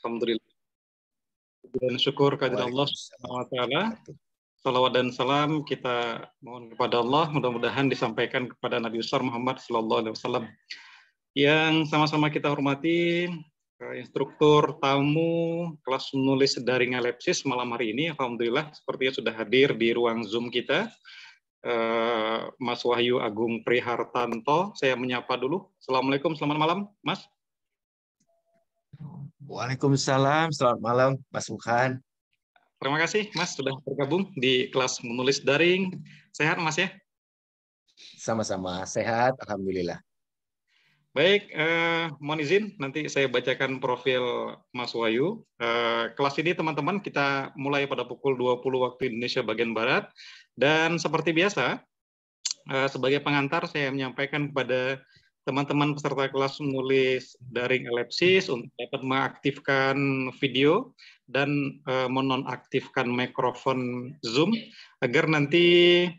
Alhamdulillah. Dan syukur kehadirat Allah Waalaikumsalam. Subhanahu wa taala. Salawat dan salam kita mohon kepada Allah, mudah-mudahan disampaikan kepada Nabi besar Muhammad sallallahu alaihi wasallam. Yang sama-sama kita hormati instruktur tamu kelas menulis daring Alepsis malam hari ini, alhamdulillah sepertinya sudah hadir di ruang Zoom kita. Mas Wahyu Agung Prihartanto, saya menyapa dulu. Assalamualaikum, selamat malam, Mas. Waalaikumsalam, selamat malam, Mas Burhan. Terima kasih, Mas, sudah bergabung di kelas menulis daring. Sehat, Mas, ya? Sama-sama sehat, alhamdulillah. Baik, mohon izin, nanti saya bacakan profil Mas Wahyu. Kelas ini, teman-teman, kita mulai pada pukul 20 waktu Indonesia bagian Barat. Dan seperti biasa, sebagai pengantar, saya menyampaikan kepada teman-teman peserta kelas menulis daring Alepsis untuk dapat mengaktifkan video dan menonaktifkan mikrofon Zoom agar nanti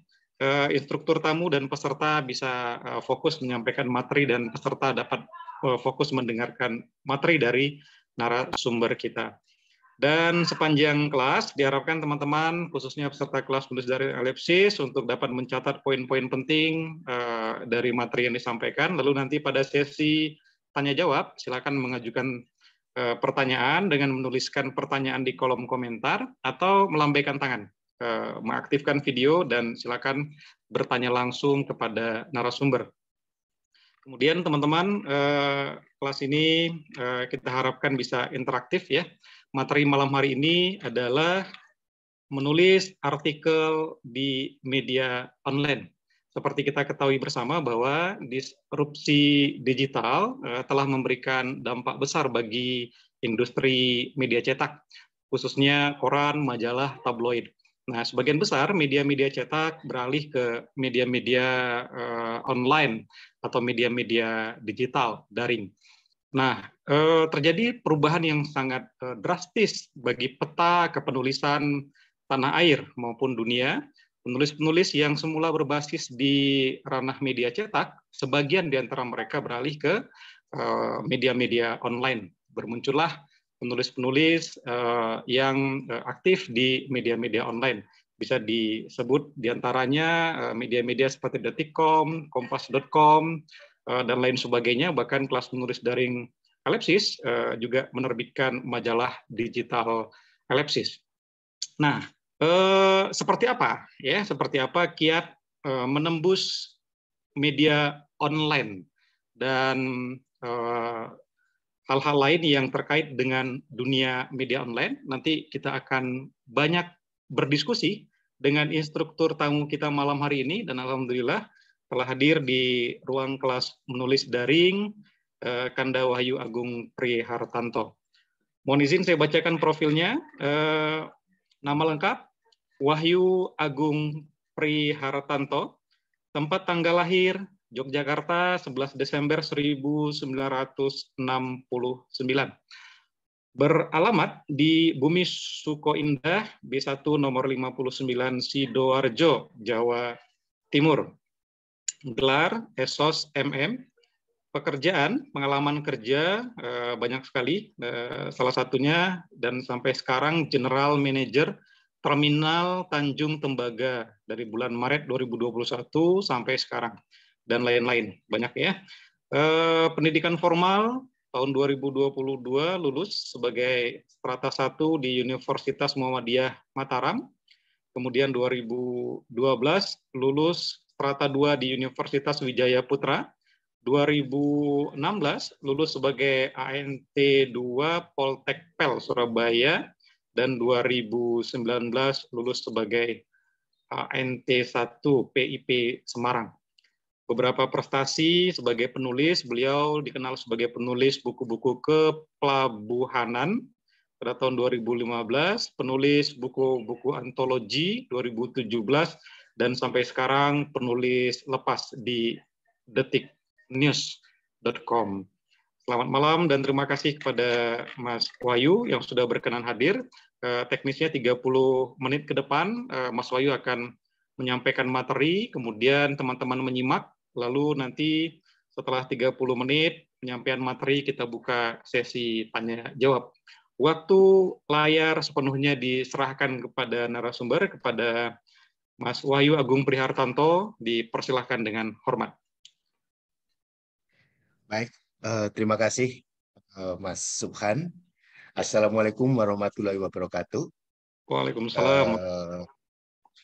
instruktur tamu dan peserta bisa fokus menyampaikan materi dan peserta dapat fokus mendengarkan materi dari narasumber kita. Dan sepanjang kelas diharapkan teman-teman khususnya peserta kelas menulis daring Alepsis untuk dapat mencatat poin-poin penting dari materi yang disampaikan. Lalu nanti pada sesi tanya jawab silakan mengajukan pertanyaan dengan menuliskan pertanyaan di kolom komentar atau melambaikan tangan, mengaktifkan video dan silakan bertanya langsung kepada narasumber. Kemudian teman-teman kelas ini kita harapkan bisa interaktif ya. Materi malam hari ini adalah menulis artikel di media online. Seperti kita ketahui bersama bahwa disrupsi digital telah memberikan dampak besar bagi industri media cetak, khususnya koran, majalah, tabloid. Nah, sebagian besar media-media cetak beralih ke media-media online atau media-media digital daring. Nah, terjadi perubahan yang sangat drastis bagi peta kepenulisan tanah air maupun dunia. Penulis-penulis yang semula berbasis di ranah media cetak, sebagian di antara mereka beralih ke media-media online. Bermuncullah penulis-penulis yang aktif di media-media online. Bisa disebut diantaranya media-media seperti Detik.com, Kompas.com, dan lain sebagainya. Bahkan kelas menulis daring Alepsis juga menerbitkan majalah digital Alepsis. Nah, seperti apa ya? Seperti apa kiat menembus media online dan hal-hal lain yang terkait dengan dunia media online. Nanti kita akan banyak berdiskusi dengan instruktur tamu kita malam hari ini dan alhamdulillah telah hadir di ruang kelas menulis daring Kanda Wahyu Agung Prihartanto. Mohon izin saya bacakan profilnya. Nama lengkap Wahyu Agung Prihartanto, tempat tanggal lahir Yogyakarta 11 Desember 1969. Beralamat di Bumi Suko Indah, B1 nomor 59 Sidoarjo, Jawa Timur. Gelar Esos MM, pekerjaan, pengalaman kerja banyak sekali, salah satunya dan sampai sekarang General Manager Terminal Tanjung Tembaga dari bulan Maret 2021 sampai sekarang, dan lain-lain, banyak ya. Pendidikan formal tahun 2022 lulus sebagai strata 1 di Universitas Muhammadiyah Mataram, kemudian 2012 lulus strata 2 di Universitas Wijaya Putra, 2016 lulus sebagai ANT 2 Poltekpel Surabaya, dan 2019 lulus sebagai ANT 1 PIP Semarang. Beberapa prestasi sebagai penulis, beliau dikenal sebagai penulis buku-buku kepelabuhanan pada tahun 2015, penulis buku-buku antologi 2017, dan sampai sekarang penulis lepas di detiknews.com. Selamat malam dan terima kasih kepada Mas Wahyu yang sudah berkenan hadir. Teknisnya 30 menit ke depan, Mas Wahyu akan menyampaikan materi, kemudian teman-teman menyimak, lalu nanti setelah 30 menit penyampaian materi kita buka sesi tanya jawab. waktu layar sepenuhnya diserahkan kepada narasumber, kepada Mas Wahyu Agung Prihartanto, dipersilahkan dengan hormat. Baik, terima kasih Mas Subhan. Assalamualaikum warahmatullahi wabarakatuh. Waalaikumsalam.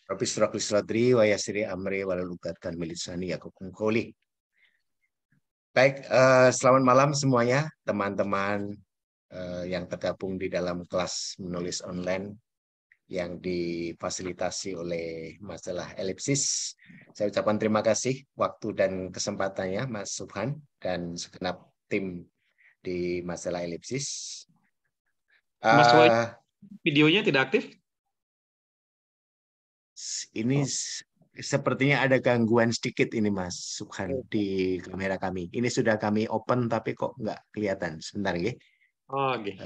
Rabbi shrah li sadri wa yassir amri wahlul 'uqdatam min lisani yafqahu qawli. Baik, selamat malam semuanya, teman-teman yang tergabung di dalam kelas menulis online yang difasilitasi oleh majalah Elipsis. Saya ucapkan terima kasih waktu dan kesempatannya Mas Subhan dan segenap tim di majalah Elipsis. Mas Wahyu, videonya tidak aktif? Ini sepertinya ada gangguan sedikit ini Mas Subhan di kamera kami. Ini sudah kami open tapi kok nggak kelihatan. Sebentar ya. Oh, gitu.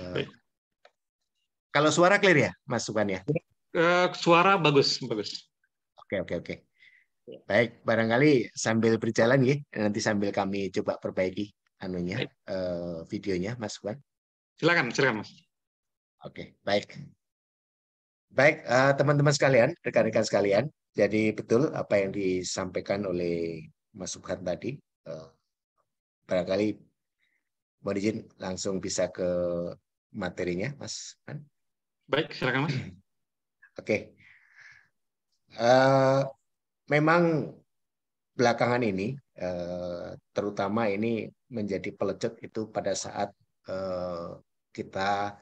Kalau suara clear ya Mas Subhan ya? Suara bagus, bagus. Oke. Baik, barangkali sambil berjalan ya, nanti sambil kami coba perbaiki anunya, videonya Mas Subhan. Silakan Mas. Oke, baik. Baik, teman-teman sekalian, rekan-rekan sekalian, jadi betul apa yang disampaikan oleh Mas Subhan tadi. Barangkali mohon izin langsung bisa ke materinya, Mas Subhan. Baik, silakan Mas. Oke. Memang belakangan ini, terutama ini menjadi pelecut itu pada saat kita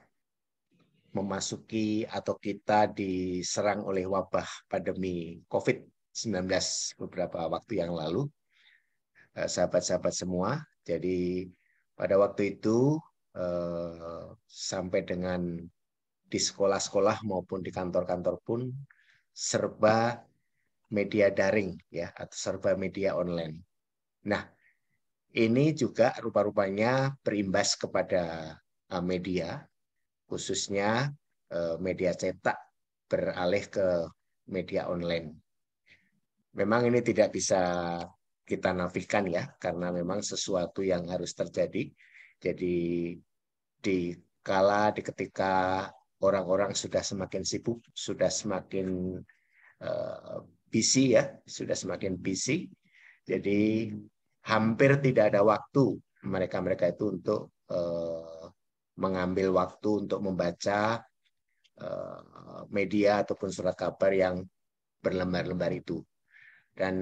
memasuki atau kita diserang oleh wabah pandemi COVID-19 beberapa waktu yang lalu, sahabat-sahabat semua. Jadi pada waktu itu sampai dengan di sekolah-sekolah maupun di kantor-kantor pun serba media daring ya atau serba media online. Nah, ini juga rupa-rupanya berimbas kepada media, khususnya media cetak beralih ke media online. Memang ini tidak bisa kita nafikan ya, karena memang sesuatu yang harus terjadi. Jadi di ketika orang-orang sudah semakin sibuk, sudah semakin busy ya, sudah semakin busy. Jadi hampir tidak ada waktu mereka-mereka itu untuk mengambil waktu untuk membaca media ataupun surat kabar yang berlembar-lembar itu. Dan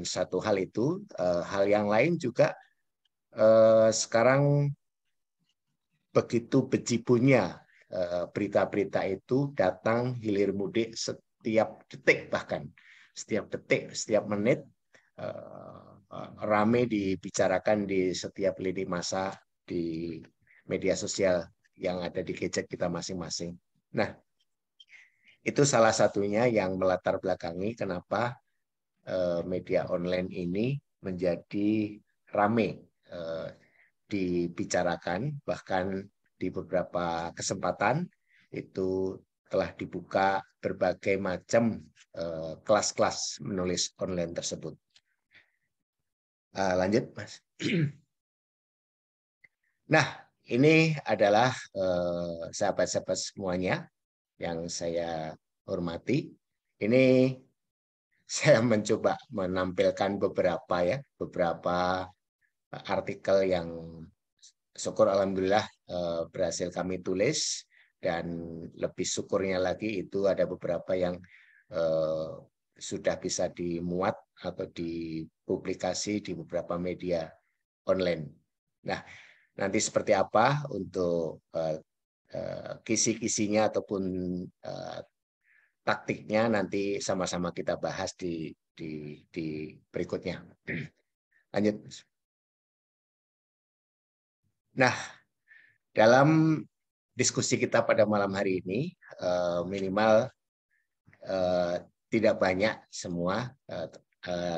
satu hal itu, hal yang lain juga sekarang begitu bejibunnya berita-berita itu datang hilir mudik setiap detik, bahkan setiap detik, setiap menit rame dibicarakan di setiap lini masa di media sosial yang ada di gadget kita masing-masing. Nah, itu salah satunya yang melatar belakangi kenapa media online ini menjadi rame dibicarakan, bahkan di beberapa kesempatan itu telah dibuka berbagai macam kelas-kelas menulis online tersebut. Lanjut, Mas. Nah, ini adalah sahabat-sahabat semuanya yang saya hormati. Ini saya mencoba menampilkan beberapa artikel yang syukur alhamdulillah berhasil kami tulis, dan lebih syukurnya lagi itu ada beberapa yang sudah bisa dimuat atau dipublikasi di beberapa media online. Nah, nanti seperti apa untuk kisi-kisinya ataupun taktiknya nanti sama-sama kita bahas di berikutnya. Lanjut. Nah, dalam diskusi kita pada malam hari ini, minimal tidak banyak semua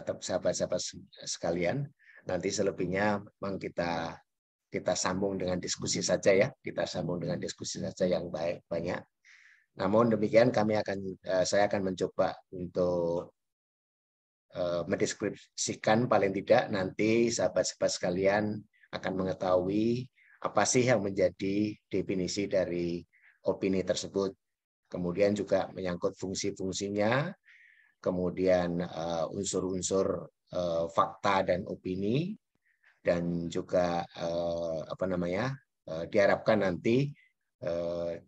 sahabat-sahabat sekalian. Nanti selebihnya memang kita sambung dengan diskusi saja ya. Kita sambung dengan diskusi saja yang banyak. Namun demikian saya akan mencoba untuk mendeskripsikan paling tidak nanti sahabat-sahabat sekalian akan mengetahui Apa sih yang menjadi definisi dari opini tersebut. Kemudian juga menyangkut fungsi-fungsinya, kemudian unsur-unsur fakta dan opini, dan juga diharapkan nanti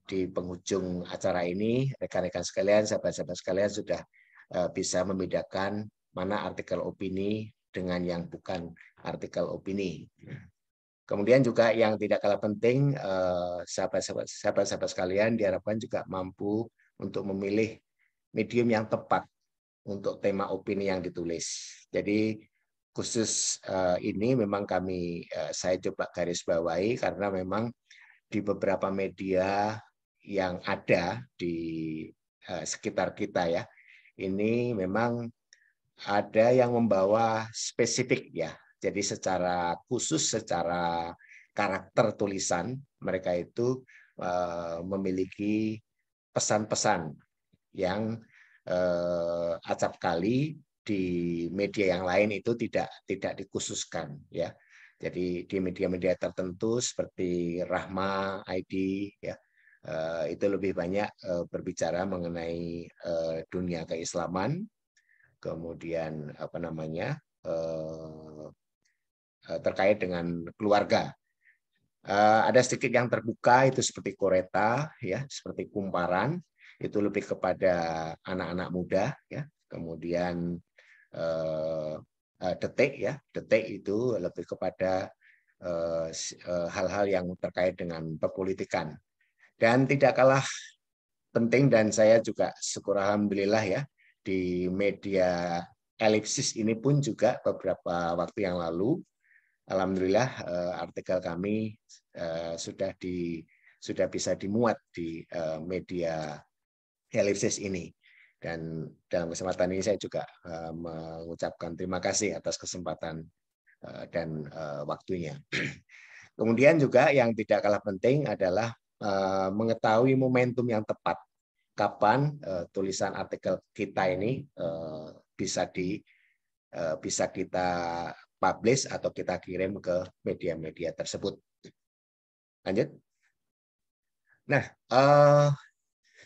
di penghujung acara ini rekan-rekan sekalian, sahabat-sahabat sekalian sudah bisa membedakan mana artikel opini dengan yang bukan artikel opini. Kemudian juga yang tidak kalah penting, sahabat-sahabat sekalian diharapkan juga mampu untuk memilih medium yang tepat untuk tema opini yang ditulis. Jadi khusus ini memang saya coba garis bawahi karena memang di beberapa media yang ada di sekitar kita ya, ini memang ada yang membawa spesifik ya. Jadi secara khusus, secara karakter tulisan, mereka itu memiliki pesan-pesan yang acap kali di media yang lain itu tidak dikhususkan ya. Jadi di media-media tertentu seperti Rahma ID ya, itu lebih banyak berbicara mengenai dunia keislaman, kemudian terkait dengan keluarga. Ada sedikit yang terbuka itu seperti Koreta ya, seperti Kumparan itu lebih kepada anak-anak muda ya. Kemudian Detik ya, Detik itu lebih kepada hal-hal yang terkait dengan perpolitikan. Dan tidak kalah penting, dan saya juga syukur alhamdulillah ya, di media Elipsis ini pun juga beberapa waktu yang lalu alhamdulillah artikel kami sudah bisa dimuat di media Elipsis ini. Dan dalam kesempatan ini saya juga mengucapkan terima kasih atas kesempatan dan waktunya. Kemudian juga yang tidak kalah penting adalah mengetahui momentum yang tepat. Kapan tulisan artikel kita ini bisa kita publish atau kita kirim ke media-media tersebut. Lanjut. Nah,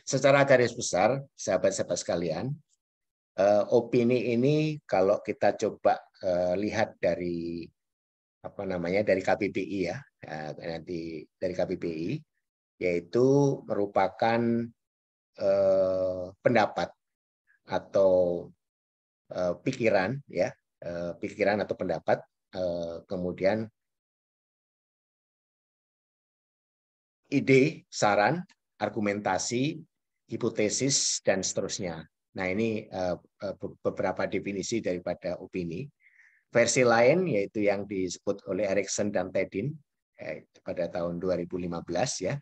secara garis besar, sahabat-sahabat sekalian, opini ini kalau kita coba lihat dari dari KBBI ya, nanti dari KBBI, yaitu merupakan pendapat atau pikiran ya, pikiran atau pendapat, kemudian ide, saran, argumentasi, hipotesis, dan seterusnya. Nah, ini beberapa definisi daripada opini. Versi lain yaitu yang disebut oleh Erikson dan Tedin pada tahun 2015 ya.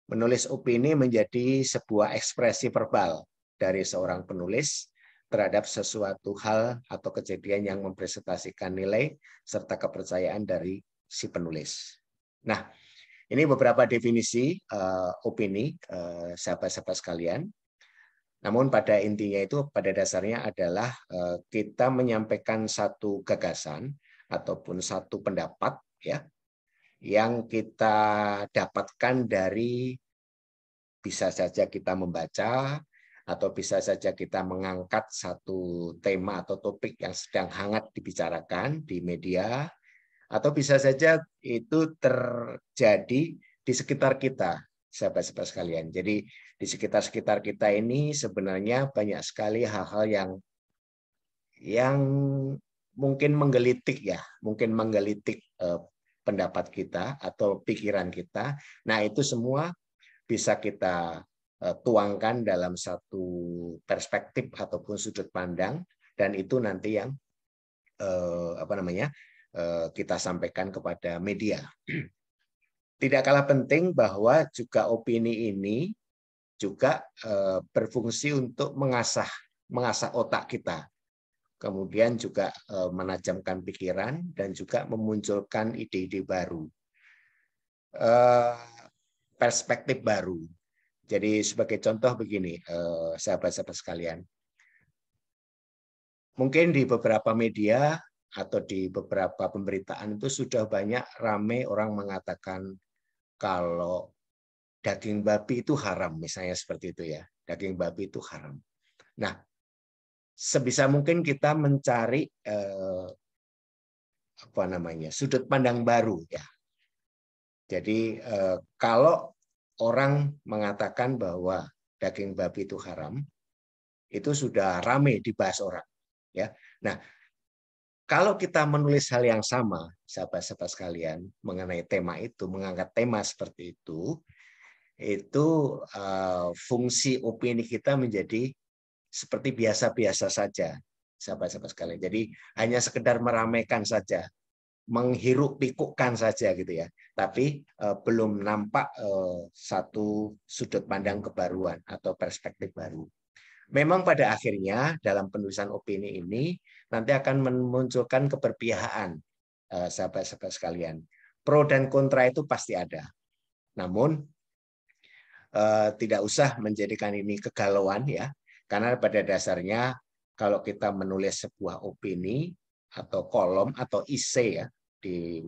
Menulis opini menjadi sebuah ekspresi verbal dari seorang penulis terhadap sesuatu hal atau kejadian yang mempresentasikan nilai serta kepercayaan dari si penulis. Nah, ini beberapa definisi opini, sahabat-sahabat sekalian. Namun pada intinya itu, pada dasarnya adalah kita menyampaikan satu gagasan ataupun satu pendapat ya, yang kita dapatkan dari, bisa saja kita membaca, atau bisa saja kita mengangkat satu tema atau topik yang sedang hangat dibicarakan di media, atau bisa saja itu terjadi di sekitar kita, sahabat-sahabat sekalian. Jadi di sekitar-sekitar kita ini sebenarnya banyak sekali hal-hal yang mungkin menggelitik ya, mungkin menggelitik pendapat kita atau pikiran kita. Nah, itu semua bisa kita tuangkan dalam satu perspektif ataupun sudut pandang, dan itu nanti yang kita sampaikan kepada media. Tidak kalah penting bahwa juga opini ini juga berfungsi untuk mengasah otak kita, kemudian juga menajamkan pikiran dan juga memunculkan ide-ide baru, perspektif baru. Jadi sebagai contoh begini, sahabat-sahabat sekalian, mungkin di beberapa media atau di beberapa pemberitaan itu sudah banyak rame orang mengatakan kalau daging babi itu haram, misalnya seperti itu ya. Daging babi itu haram. Nah, sebisa mungkin kita mencari sudut pandang baru ya. Jadi kalau orang mengatakan bahwa daging babi itu haram, itu sudah rame dibahas orang ya. Nah, kalau kita menulis hal yang sama, sahabat-sahabat sekalian, mengenai tema itu, mengangkat tema seperti itu fungsi opini kita menjadi seperti biasa-biasa saja, sahabat-sahabat sekalian. Jadi hanya sekedar meramaikan saja, menghiruk pikukkan saja gitu ya. Tapi belum nampak satu sudut pandang kebaruan atau perspektif baru. Memang pada akhirnya dalam penulisan opini ini nanti akan memunculkan keberpihakan, sahabat-sahabat sekalian. Pro dan kontra itu pasti ada. Namun tidak usah menjadikan ini kegalauan ya, karena pada dasarnya kalau kita menulis sebuah opini atau kolom atau isi ya di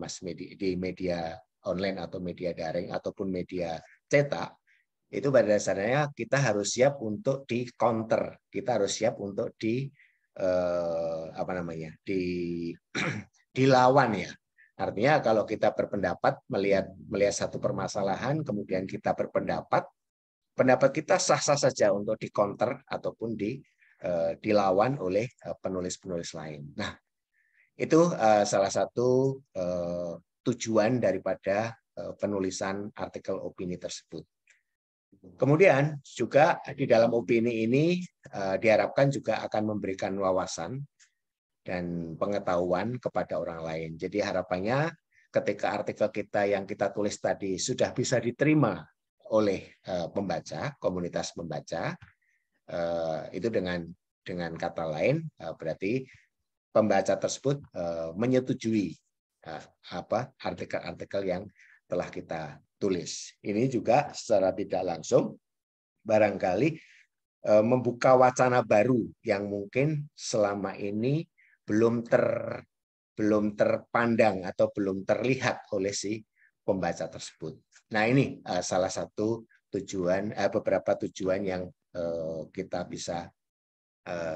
media online atau media daring ataupun media cetak, itu pada dasarnya kita harus siap untuk di counter, kita harus siap untuk dilawan ya. Artinya kalau kita berpendapat melihat satu permasalahan, kemudian kita berpendapat, pendapat kita sah-sah saja untuk di counter ataupun dilawan oleh penulis-penulis lain. Nah, itu salah satu tujuan daripada penulisan artikel opini tersebut. Kemudian juga di dalam opini ini diharapkan juga akan memberikan wawasan dan pengetahuan kepada orang lain. Jadi harapannya ketika artikel kita yang kita tulis tadi sudah bisa diterima oleh pembaca, komunitas pembaca, itu dengan kata lain berarti pembaca tersebut menyetujui artikel-artikel yang telah kita tulis. Ini juga secara tidak langsung barangkali membuka wacana baru yang mungkin selama ini belum terpandang atau belum terlihat oleh si pembaca tersebut. Nah, ini salah satu tujuan, beberapa tujuan yang kita bisa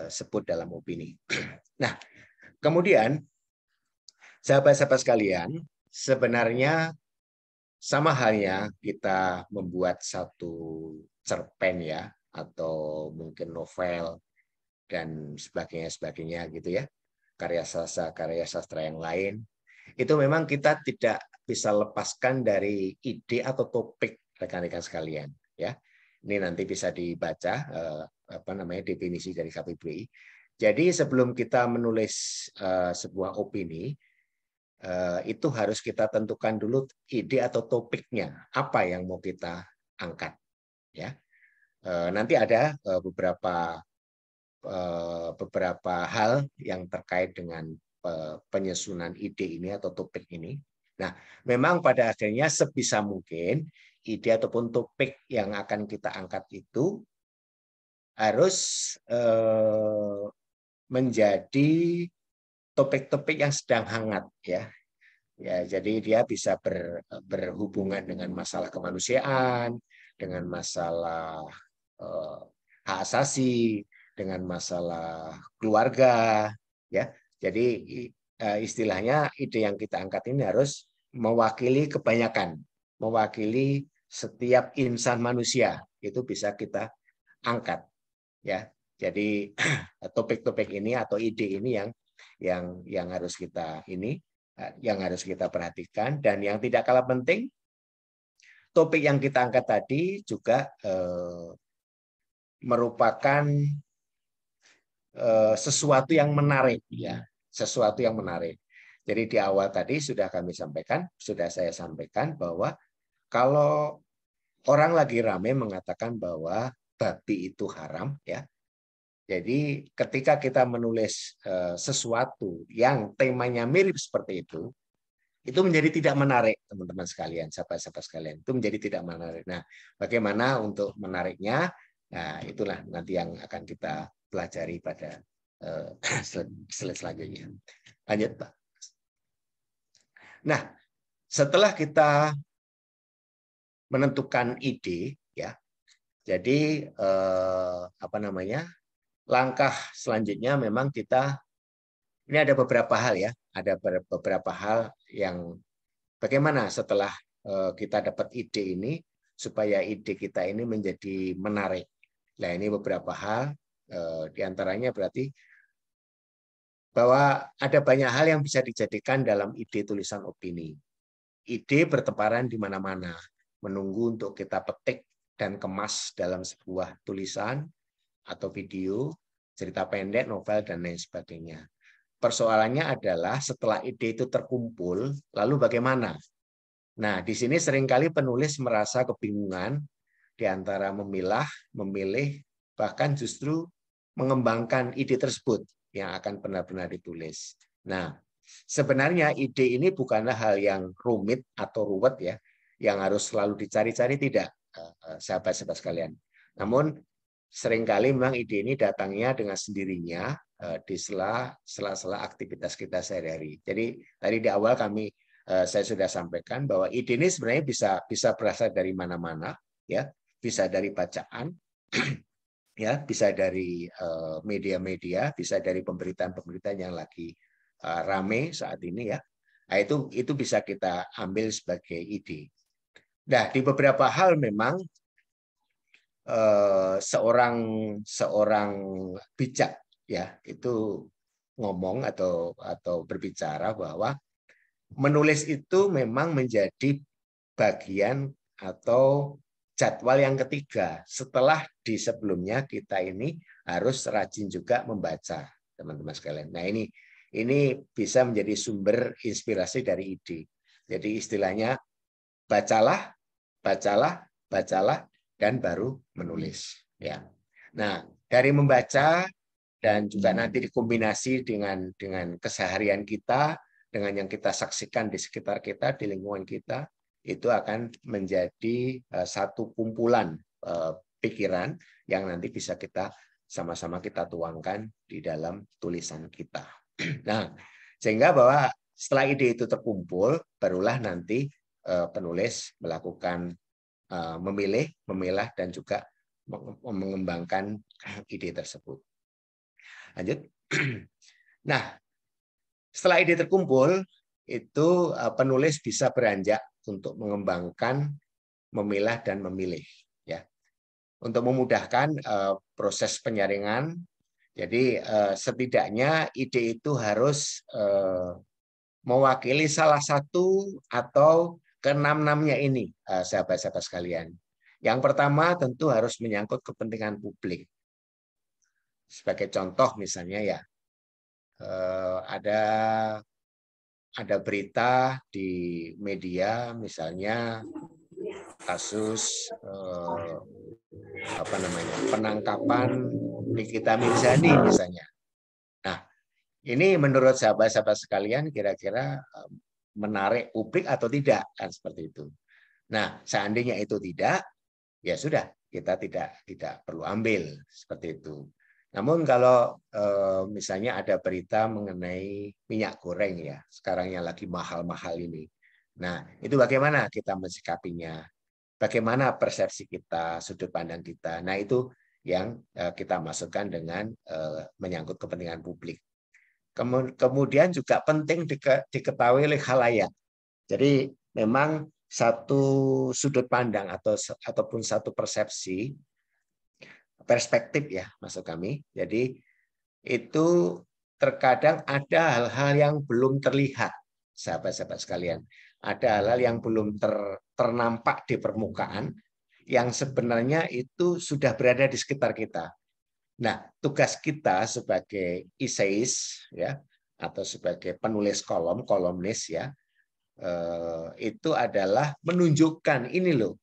sebut dalam opini. Nah, kemudian sahabat-sahabat sekalian, sebenarnya sama halnya kita membuat satu cerpen ya, atau mungkin novel dan sebagainya gitu ya, karya sastra yang lain, itu memang kita tidak bisa lepaskan dari ide atau topik, rekan-rekan sekalian ya. Ini nanti bisa dibaca definisi dari KPBI. Jadi sebelum kita menulis sebuah opini, itu harus kita tentukan dulu ide atau topiknya, apa yang mau kita angkat ya. Nanti ada beberapa hal yang terkait dengan penyusunan ide ini atau topik ini. Nah, memang pada akhirnya sebisa mungkin ide ataupun topik yang akan kita angkat itu harus menjadi topik-topik yang sedang hangat ya. Ya, jadi dia bisa berhubungan dengan masalah kemanusiaan, dengan masalah hak asasi, dengan masalah keluarga ya. Jadi istilahnya ide yang kita angkat ini harus mewakili kebanyakan, mewakili setiap insan manusia, itu bisa kita angkat ya. Jadi topik-topik ini atau ide ini yang harus kita perhatikan. Dan yang tidak kalah penting, topik yang kita angkat tadi juga merupakan sesuatu yang menarik ya, sesuatu yang menarik. Jadi di awal tadi sudah saya sampaikan bahwa kalau orang lagi ramai mengatakan bahwa babi itu haram ya. Jadi ketika kita menulis sesuatu yang temanya mirip seperti itu menjadi tidak menarik, teman-teman sekalian, sahabat-sahabat sekalian. Itu menjadi tidak menarik. Nah, bagaimana untuk menariknya? Nah, itulah nanti yang akan kita pelajari pada slide selanjutnya. Lanjut, Pak. Nah, setelah kita menentukan ide, ya, jadi langkah selanjutnya memang kita ini ada beberapa hal ya, ada beberapa hal yang bagaimana setelah kita dapat ide ini supaya ide kita ini menjadi menarik. Nah, ini beberapa hal diantaranya berarti bahwa ada banyak hal yang bisa dijadikan dalam ide tulisan opini. Ide bertebaran di mana-mana, menunggu untuk kita petik dan kemas dalam sebuah tulisan atau video, cerita pendek, novel, dan lain sebagainya. Persoalannya adalah setelah ide itu terkumpul, lalu bagaimana? Nah, di sini seringkali penulis merasa kebingungan di antara memilah, memilih, bahkan justru mengembangkan ide tersebut yang akan benar-benar ditulis. Nah, sebenarnya ide ini bukanlah hal yang rumit atau ruwet ya, yang harus selalu dicari-cari, tidak, sahabat-sahabat sekalian. Namun seringkali memang ide ini datangnya dengan sendirinya di sela-sela aktivitas kita sehari-hari. Jadi tadi di awal saya sudah sampaikan bahwa ide ini sebenarnya bisa berasal dari mana-mana, ya, bisa dari bacaan, ya, bisa dari media-media, bisa dari pemberitaan-pemberitaan yang lagi rame saat ini, ya. Nah, itu bisa kita ambil sebagai ide. Nah, di beberapa hal memang seorang bijak ya itu ngomong atau berbicara bahwa menulis itu memang menjadi bagian atau jadwal yang ketiga setelah di sebelumnya kita ini harus rajin juga membaca, teman-teman sekalian. Nah, ini bisa menjadi sumber inspirasi dari ide. Jadi istilahnya bacalah, bacalah, bacalah, dan baru menulis. Ya. Nah, dari membaca dan juga nanti dikombinasi dengan keseharian kita, dengan yang kita saksikan di sekitar kita, di lingkungan kita, itu akan menjadi satu kumpulan pikiran yang nanti bisa kita sama-sama kita tuangkan di dalam tulisan kita. Nah, sehingga bahwa setelah ide itu terkumpul, barulah nanti penulis melakukan memilih, memilah, dan juga mengembangkan ide tersebut. Lanjut. Nah, setelah ide terkumpul, itu penulis bisa beranjak untuk mengembangkan, memilah, dan memilih. Ya, untuk memudahkan proses penyaringan. Jadi setidaknya ide itu harus mewakili salah satu atau keenam-enamnya ini, sahabat-sahabat sekalian. Yang pertama tentu harus menyangkut kepentingan publik. Sebagai contoh misalnya ya, ada berita di media misalnya kasus penangkapan Nikita Mirzani misalnya. Nah, ini menurut sahabat-sahabat sekalian kira-kira menarik publik atau tidak, kan seperti itu. Nah, seandainya itu tidak, ya sudah, kita tidak perlu ambil seperti itu. Namun kalau misalnya ada berita mengenai minyak goreng ya, sekarang yang lagi mahal-mahal ini. Nah, itu bagaimana kita mensikapinya? Bagaimana persepsi kita, sudut pandang kita? Nah, itu yang kita masukkan dengan menyangkut kepentingan publik. Kemudian juga penting diketahui oleh khalayak. Jadi memang satu sudut pandang ataupun satu persepsi, perspektif ya maksud kami. Jadi itu terkadang ada hal-hal yang belum terlihat, sahabat-sahabat sekalian. Ada hal-hal yang belum ternampak di permukaan yang sebenarnya itu sudah berada di sekitar kita. Nah, tugas kita sebagai essayis ya atau sebagai penulis kolumnis ya, itu adalah menunjukkan ini loh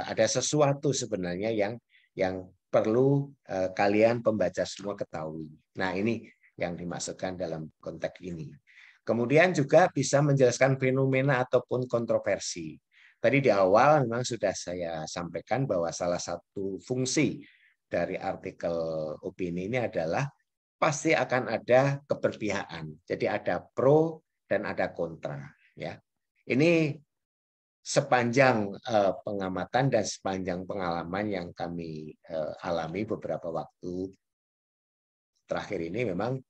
ada sesuatu sebenarnya yang perlu kalian pembaca semua ketahui. Nah, ini yang dimasukkan dalam konteks ini. Kemudian juga bisa menjelaskan fenomena ataupun kontroversi. Tadi di awal memang sudah saya sampaikan bahwa salah satu fungsi dari artikel opini ini adalah pasti akan ada keberpihakan. Jadi ada pro dan ada kontra. Ya, ini sepanjang pengamatan dan sepanjang pengalaman yang kami alami beberapa waktu terakhir ini memang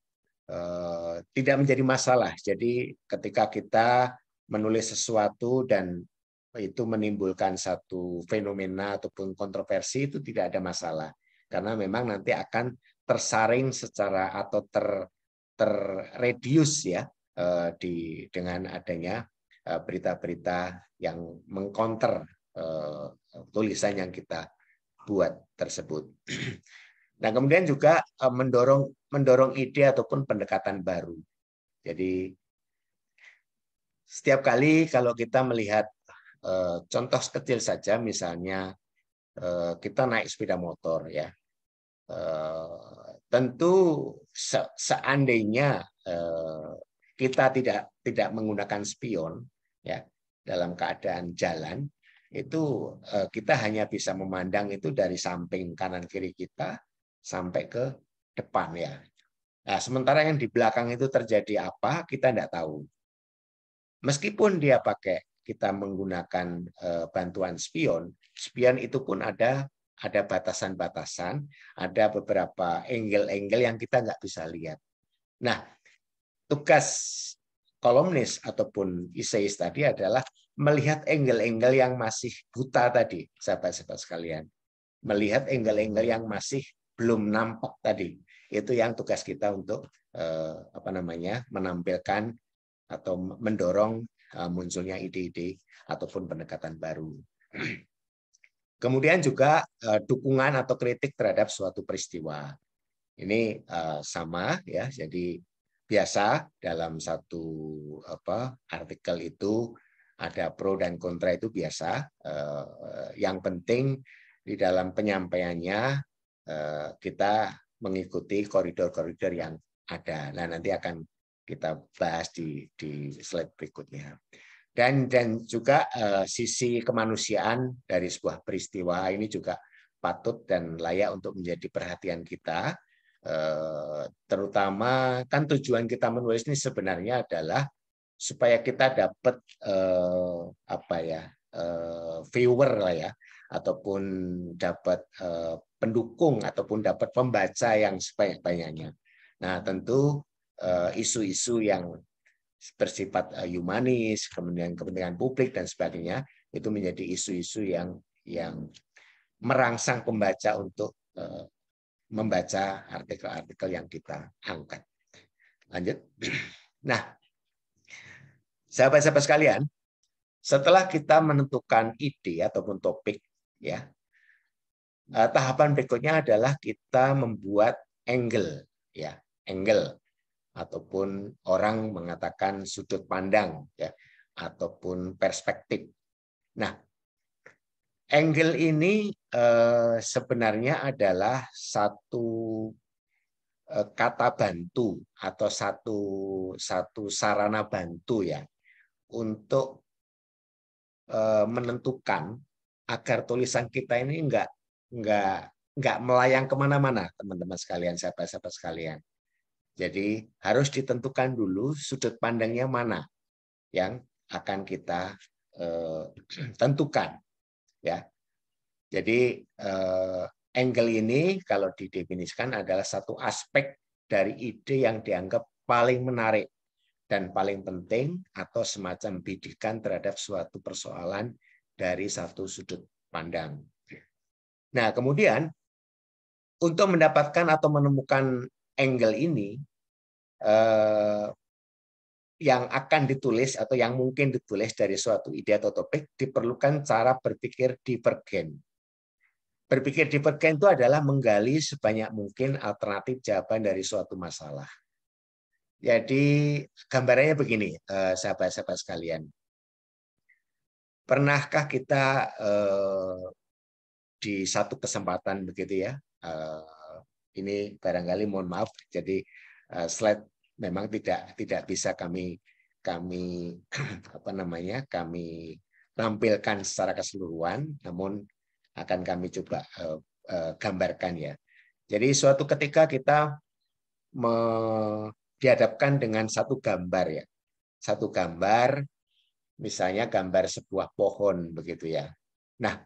tidak menjadi masalah. Jadi ketika kita menulis sesuatu dan itu menimbulkan satu fenomena ataupun kontroversi itu tidak ada masalah. Karena memang nanti akan tersaring secara atau terreduce ya dengan adanya berita-berita yang mengcounter tulisan yang kita buat tersebut. Nah, kemudian juga mendorong ide ataupun pendekatan baru. Jadi setiap kali kalau kita melihat contoh kecil saja, misalnya kita naik sepeda motor ya, tentu seandainya kita tidak menggunakan spion ya dalam keadaan jalan, itu kita hanya bisa memandang itu dari samping kanan kiri kita sampai ke depan ya. Nah, sementara yang di belakang itu terjadi apa kita tidak tahu. Meskipun dia kita menggunakan bantuan spion itu pun ada batasan-batasan, ada beberapa angle-angle yang kita nggak bisa lihat. Nah, tugas kolumnis ataupun eseis tadi adalah melihat angle-angle yang masih buta tadi, sahabat-sahabat sekalian. Melihat angle-angle yang masih belum nampak tadi. Itu yang tugas kita untuk menampilkan atau mendorong munculnya ide-ide ataupun pendekatan baru. Kemudian juga dukungan atau kritik terhadap suatu peristiwa. Ini sama ya, jadi biasa dalam satu artikel itu ada pro dan kontra itu biasa. Yang penting di dalam penyampaiannya kita mengikuti koridor-koridor yang ada. Nah, nanti akan kita bahas di slide berikutnya. Dan juga sisi kemanusiaan dari sebuah peristiwa ini juga patut dan layak untuk menjadi perhatian kita. Terutama kan tujuan kita menulis ini sebenarnya adalah supaya kita dapat viewer lah ya, ataupun dapat pendukung ataupun dapat pembaca yang sebanyak-banyaknya. Nah, tentu isu-isu yang bersifat humanis, kemudian kepentingan publik dan sebagainya itu menjadi isu-isu yang merangsang pembaca untuk membaca artikel-artikel yang kita angkat. Lanjut. Nah, sahabat-sahabat sekalian, setelah kita menentukan ide ataupun topik, ya, tahapan berikutnya adalah kita membuat angle, ya, angle ataupun orang mengatakan sudut pandang, ya, ataupun perspektif. Nah, angle ini sebenarnya adalah satu kata bantu atau satu sarana bantu ya untuk menentukan agar tulisan kita ini enggak melayang kemana-mana, teman-teman sekalian, sahabat-sahabat sekalian. Jadi harus ditentukan dulu sudut pandangnya mana yang akan kita tentukan, ya. Jadi angle ini kalau didefinisikan adalah satu aspek dari ide yang dianggap paling menarik dan paling penting atau semacam bidikan terhadap suatu persoalan dari satu sudut pandang. Nah, kemudian untuk mendapatkan atau menemukan angle ini yang akan ditulis atau yang mungkin ditulis dari suatu ide atau topik diperlukan cara berpikir divergen. Berpikir divergen itu adalah menggali sebanyak mungkin alternatif jawaban dari suatu masalah. Jadi gambarannya begini, sahabat-sahabat sekalian. Pernahkah kita di satu kesempatan begitu ya, ini barangkali mohon maaf, jadi slide memang tidak bisa kami tampilkan secara keseluruhan, namun akan kami coba gambarkan ya. Jadi suatu ketika kita dihadapkan dengan satu gambar ya, satu gambar, misalnya gambar sebuah pohon begitu ya. Nah,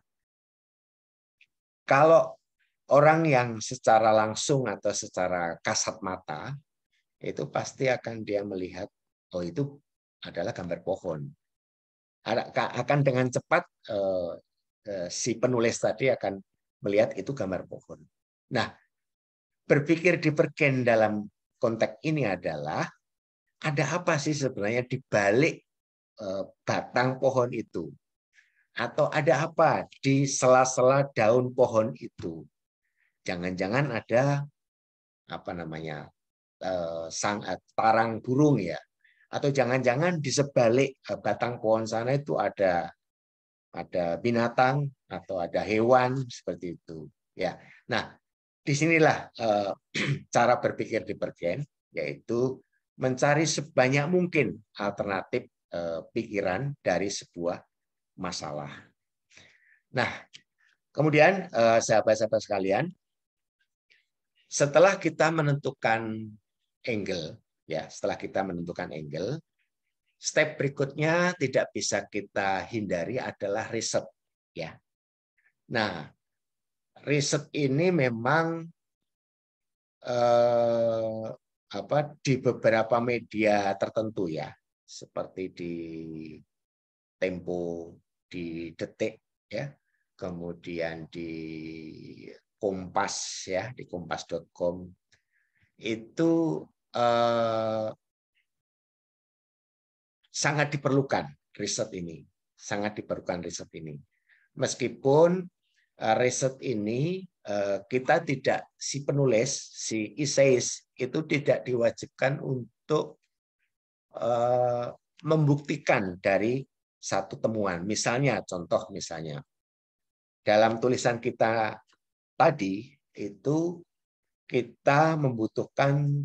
kalau orang yang secara langsung atau secara kasat mata itu pasti akan dia melihat, oh itu adalah gambar pohon. Akan dengan cepat si penulis tadi akan melihat itu gambar pohon. Nah, berpikir divergen dalam konteks ini adalah ada apa sih sebenarnya di balik batang pohon itu? Atau ada apa di sela-sela daun pohon itu? Jangan-jangan ada apa namanya tarang burung ya? Atau jangan-jangan di sebalik batang pohon sana itu ada binatang atau ada hewan seperti itu ya. Nah, disinilah cara berpikir divergen, yaitu mencari sebanyak mungkin alternatif pikiran dari sebuah masalah. Nah, kemudian sahabat-sahabat sekalian, setelah kita menentukan angle, ya, setelah kita menentukan angle, step berikutnya tidak bisa kita hindari adalah riset, ya. Nah, riset ini memang di beberapa media tertentu ya, seperti di Tempo, di Detik ya, kemudian di Kompas ya, di kompas.com itu sangat diperlukan riset ini, sangat diperlukan riset ini. Meskipun riset ini kita tidak, si penulis, si essayist itu tidak diwajibkan untuk membuktikan dari satu temuan. Misalnya, contoh misalnya, dalam tulisan kita tadi itu kita membutuhkan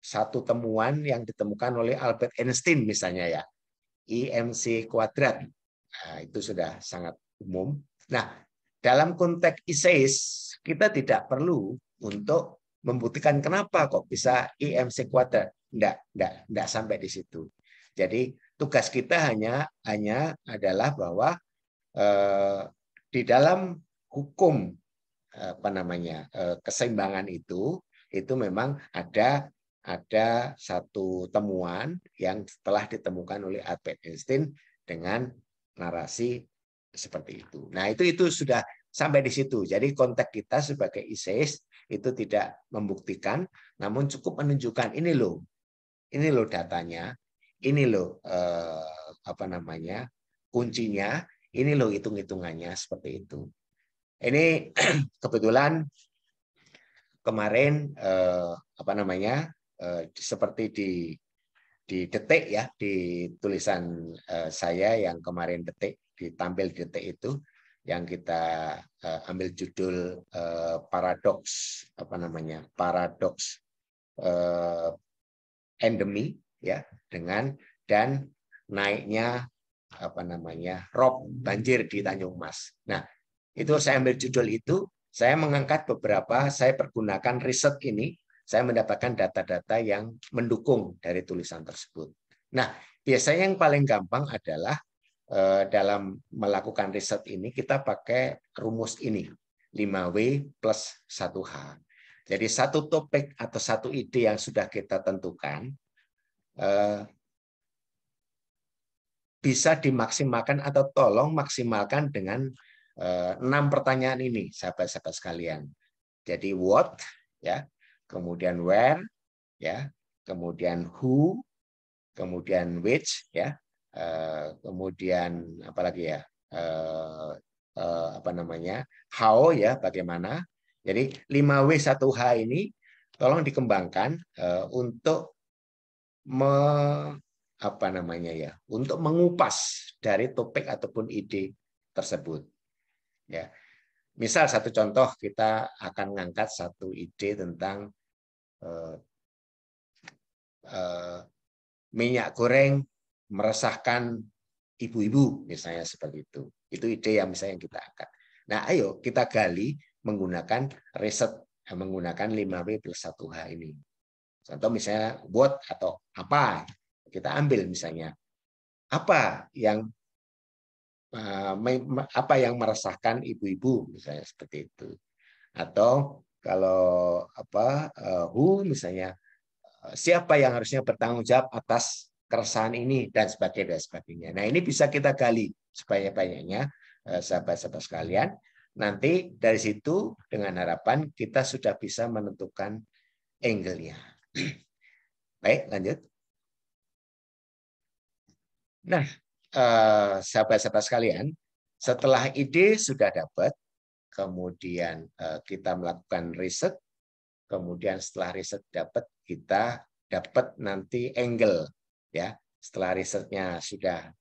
satu temuan yang ditemukan oleh Albert Einstein misalnya ya, IMC kuadrat. Nah, itu sudah sangat umum. Nah, dalam konteks essayist kita tidak perlu untuk membuktikan kenapa kok bisa IMC kuadrat. Enggak sampai di situ. Jadi tugas kita hanya adalah bahwa di dalam hukum apa namanya keseimbangan itu memang ada satu temuan yang telah ditemukan oleh Albert Einstein dengan narasi seperti itu. Nah, itu sudah sampai di situ. Jadi konteks kita sebagai essayist itu tidak membuktikan, namun cukup menunjukkan ini loh datanya, ini loh apa namanya kuncinya, ini loh hitung-hitungannya seperti itu. Ini kebetulan kemarin apa namanya seperti di Detik ya, di tulisan saya yang kemarin Detik ditampil di Detik itu yang kita ambil judul paradoks apa namanya paradoks endemi ya dengan dan naiknya apa namanya rob banjir di Tanjung Mas. Nah, itu saya ambil judul itu, saya mengangkat beberapa, saya pergunakan riset ini, saya mendapatkan data-data yang mendukung dari tulisan tersebut. Nah, biasanya yang paling gampang adalah dalam melakukan riset ini kita pakai rumus ini, 5W plus 1H. Jadi satu topik atau satu ide yang sudah kita tentukan bisa dimaksimalkan atau tolong maksimalkan dengan 6 pertanyaan ini, sahabat-sahabat sekalian. Jadi what, ya, kemudian where, ya, kemudian who, kemudian which, ya, kemudian apalagi ya, apa namanya, how, ya, bagaimana. Jadi 5W1H ini tolong dikembangkan untuk apa namanya ya, untuk mengupas dari topik ataupun ide tersebut. Ya, misal satu contoh kita akan mengangkat satu ide tentang minyak goreng meresahkan ibu-ibu misalnya seperti itu. Itu ide yang misalnya kita angkat. Nah, ayo kita gali menggunakan riset, menggunakan 5W+1H ini. Contoh misalnya what atau apa, kita ambil misalnya apa yang meresahkan ibu-ibu misalnya seperti itu. Atau kalau who misalnya siapa yang harusnya bertanggung jawab atas keresahan ini dan sebagainya. Nah, ini bisa kita gali sebanyak-banyaknya sahabat-sahabat sekalian. Nanti dari situ dengan harapan kita sudah bisa menentukan angle-nya. Baik, lanjut. Nah, sahabat-sahabat sekalian, setelah ide sudah dapat, kemudian kita melakukan riset, kemudian setelah riset dapat, kita dapat nanti angle, ya. Setelah risetnya sudah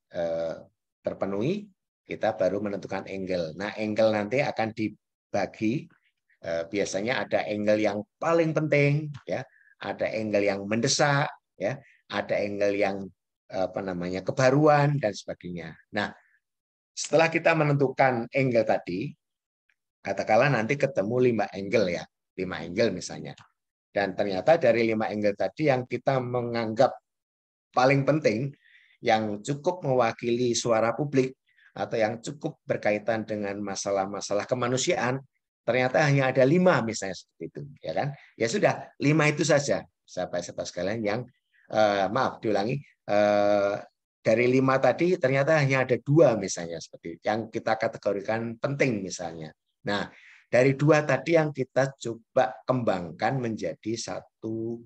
terpenuhi, kita baru menentukan angle. Nah, angle nanti akan dibagi. Biasanya ada angle yang paling penting, ya. Ada angle yang mendesak, ya. Ada angle yang kebaruan dan sebagainya. Nah, setelah kita menentukan angle tadi, katakanlah nanti ketemu 5 angle ya, 5 angle misalnya. Dan ternyata dari 5 angle tadi yang kita menganggap paling penting, yang cukup mewakili suara publik atau yang cukup berkaitan dengan masalah-masalah kemanusiaan, ternyata hanya ada 5 misalnya seperti itu, ya kan? Ya sudah, 5 itu saja, sahabat-sahabat sekalian yang diulangi. Dari 5 tadi ternyata hanya ada 2 misalnya seperti itu, yang kita kategorikan penting misalnya. Nah, dari 2 tadi yang kita coba kembangkan menjadi satu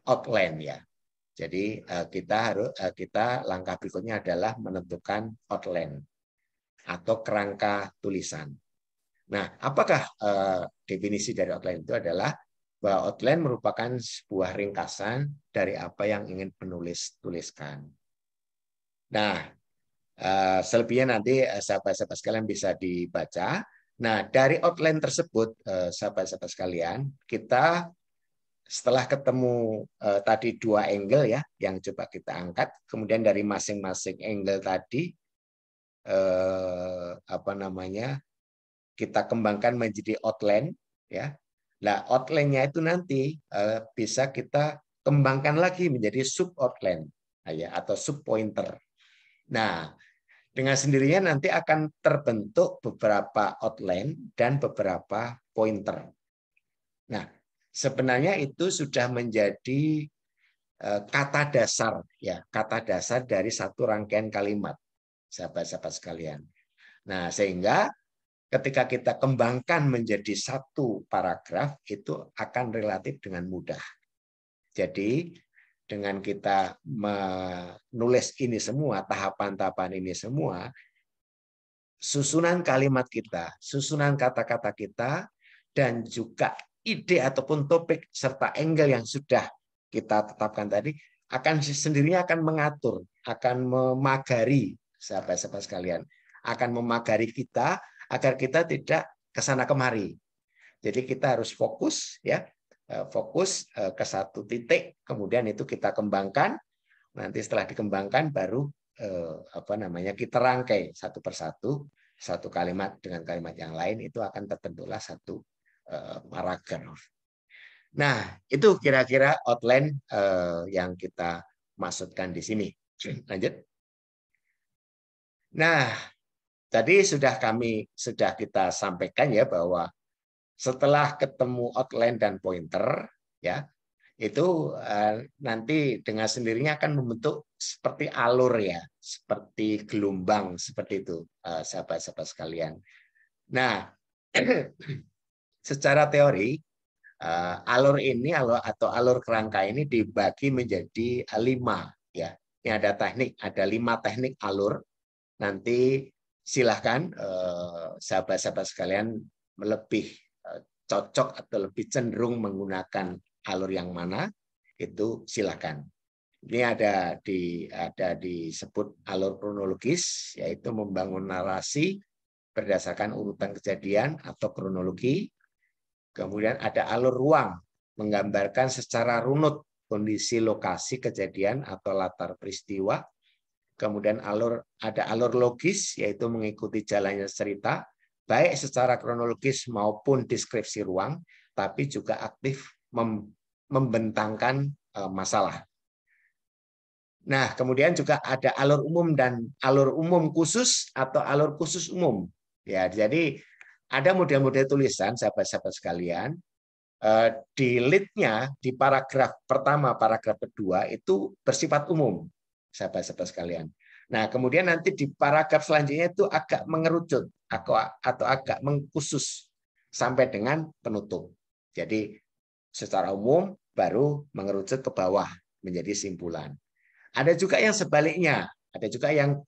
outline ya. Jadi kita langkah berikutnya adalah menentukan outline atau kerangka tulisan. Nah, apakah definisi dari outline itu adalah bahwa outline merupakan sebuah ringkasan dari apa yang ingin penulis tuliskan. Nah, selebihnya nanti sahabat-sahabat sekalian bisa dibaca. Nah, dari outline tersebut, sahabat-sahabat sekalian, kita setelah ketemu tadi 2 angle ya, yang coba kita angkat, kemudian dari masing-masing angle tadi, kita kembangkan menjadi outline, ya. Nah, outline-nya itu nanti bisa kita kembangkan lagi menjadi sub outline, ya, atau sub pointer. Nah, dengan sendirinya nanti akan terbentuk beberapa outline dan beberapa pointer. Nah, sebenarnya itu sudah menjadi kata dasar, ya, kata dasar dari satu rangkaian kalimat, sahabat-sahabat sekalian. Nah, sehingga ketika kita kembangkan menjadi satu paragraf itu akan relatif dengan mudah. Jadi dengan kita menulis ini semua, tahapan-tahapan ini semua, susunan kalimat kita, susunan kata-kata kita, dan juga ide ataupun topik serta angle yang sudah kita tetapkan tadi akan sendirinya akan mengatur, akan memagari sahabat-sahabat sekalian, akan memagari kita agar kita tidak kesana kemari. Jadi kita harus fokus, ya, fokus ke satu titik, kemudian itu kita kembangkan. Nanti setelah dikembangkan baru kita rangkai satu persatu, satu kalimat dengan kalimat yang lain, itu akan terbentuklah satu paragraf. Nah, itu kira-kira outline yang kita maksudkan di sini. Lanjut. Nah, tadi sudah kita sampaikan ya bahwa setelah ketemu outline dan pointer, ya, itu nanti dengan sendirinya akan membentuk seperti alur ya, seperti gelombang seperti itu, sahabat-sahabat sekalian. Nah, secara teori alur ini atau alur kerangka ini dibagi menjadi 5 ya. Ini ada 5 teknik alur. Nanti silahkan sahabat-sahabat sekalian lebih cocok atau lebih cenderung menggunakan alur yang mana, itu silahkan. Ini ada disebut alur kronologis, yaitu membangun narasi berdasarkan urutan kejadian atau kronologi. Kemudian ada alur ruang, menggambarkan secara runut kondisi lokasi kejadian atau latar peristiwa. Kemudian ada alur logis, yaitu mengikuti jalannya cerita baik secara kronologis maupun deskripsi ruang, tapi juga aktif membentangkan masalah. Nah, kemudian juga ada alur umum dan alur umum khusus atau alur khusus umum. Ya, jadi ada model-model tulisan, sahabat-sahabat sekalian, di lead-nya di paragraf pertama, paragraf kedua itu bersifat umum, sahabat-sahabat sekalian. Nah, kemudian nanti di paragraf selanjutnya itu agak mengerucut atau agak mengkhusus sampai dengan penutup. Jadi secara umum baru mengerucut ke bawah menjadi simpulan. Ada juga yang sebaliknya, ada juga yang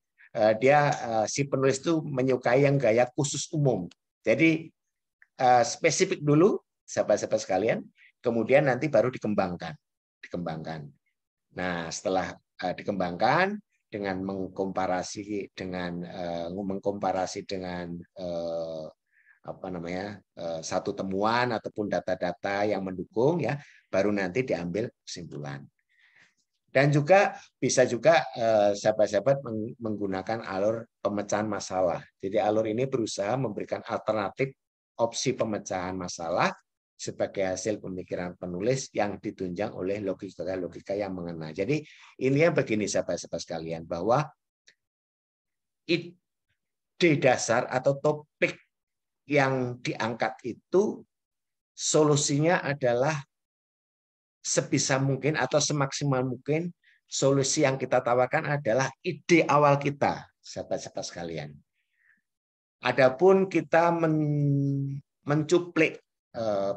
si penulis itu menyukai yang gaya khusus umum. Jadi spesifik dulu, sahabat-sahabat sekalian, kemudian nanti baru dikembangkan. Nah, setelah dikembangkan dengan mengkomparasi dengan satu temuan ataupun data-data yang mendukung, ya, baru nanti diambil kesimpulan. Dan juga bisa juga sahabat-sahabat menggunakan alur pemecahan masalah. Jadi alur ini berusaha memberikan alternatif opsi pemecahan masalah sebagai hasil pemikiran penulis yang ditunjang oleh logika yang mengena. Jadi ini yang begini sahabat-sahabat sekalian, bahwa ide dasar atau topik yang diangkat itu solusinya adalah sebisa mungkin atau semaksimal mungkin solusi yang kita tawarkan adalah ide awal kita, sahabat-sahabat sekalian. Adapun kita mencuplik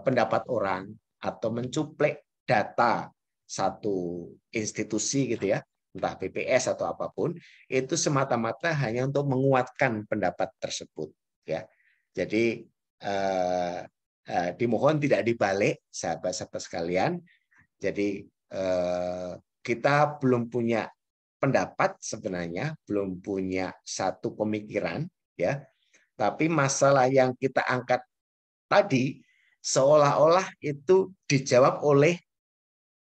pendapat orang atau mencuplik data satu institusi gitu ya, entah BPS atau apapun, itu semata-mata hanya untuk menguatkan pendapat tersebut, ya. Jadi dimohon tidak dibalik, sahabat-sahabat sekalian. Jadi kita belum punya pendapat sebenarnya, belum punya satu pemikiran, ya. Tapi masalah yang kita angkat tadi seolah-olah itu dijawab oleh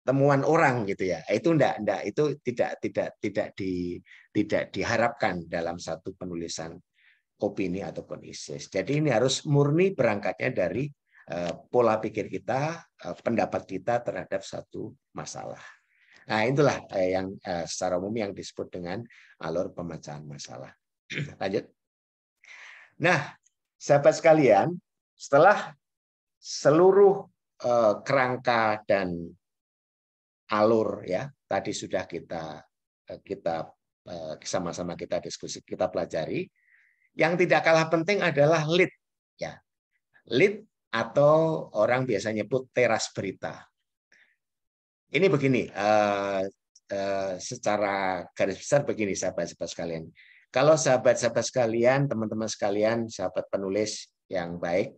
temuan orang gitu ya. Itu enggak, itu tidak diharapkan dalam satu penulisan opini ataupun isis. Jadi ini harus murni berangkatnya dari pola pikir kita, pendapat kita terhadap satu masalah. Nah, itulah yang secara umum yang disebut dengan alur pemecahan masalah. Lanjut. Nah, sahabat sekalian, setelah seluruh kerangka dan alur, ya, tadi sudah kita sama-sama kita diskusi, kita pelajari. Yang tidak kalah penting adalah lead, ya. Lead atau orang biasa nyebut teras berita. Ini begini, secara garis besar begini, sahabat-sahabat sekalian. Kalau sahabat-sahabat sekalian, teman-teman sekalian, sahabat penulis yang baik,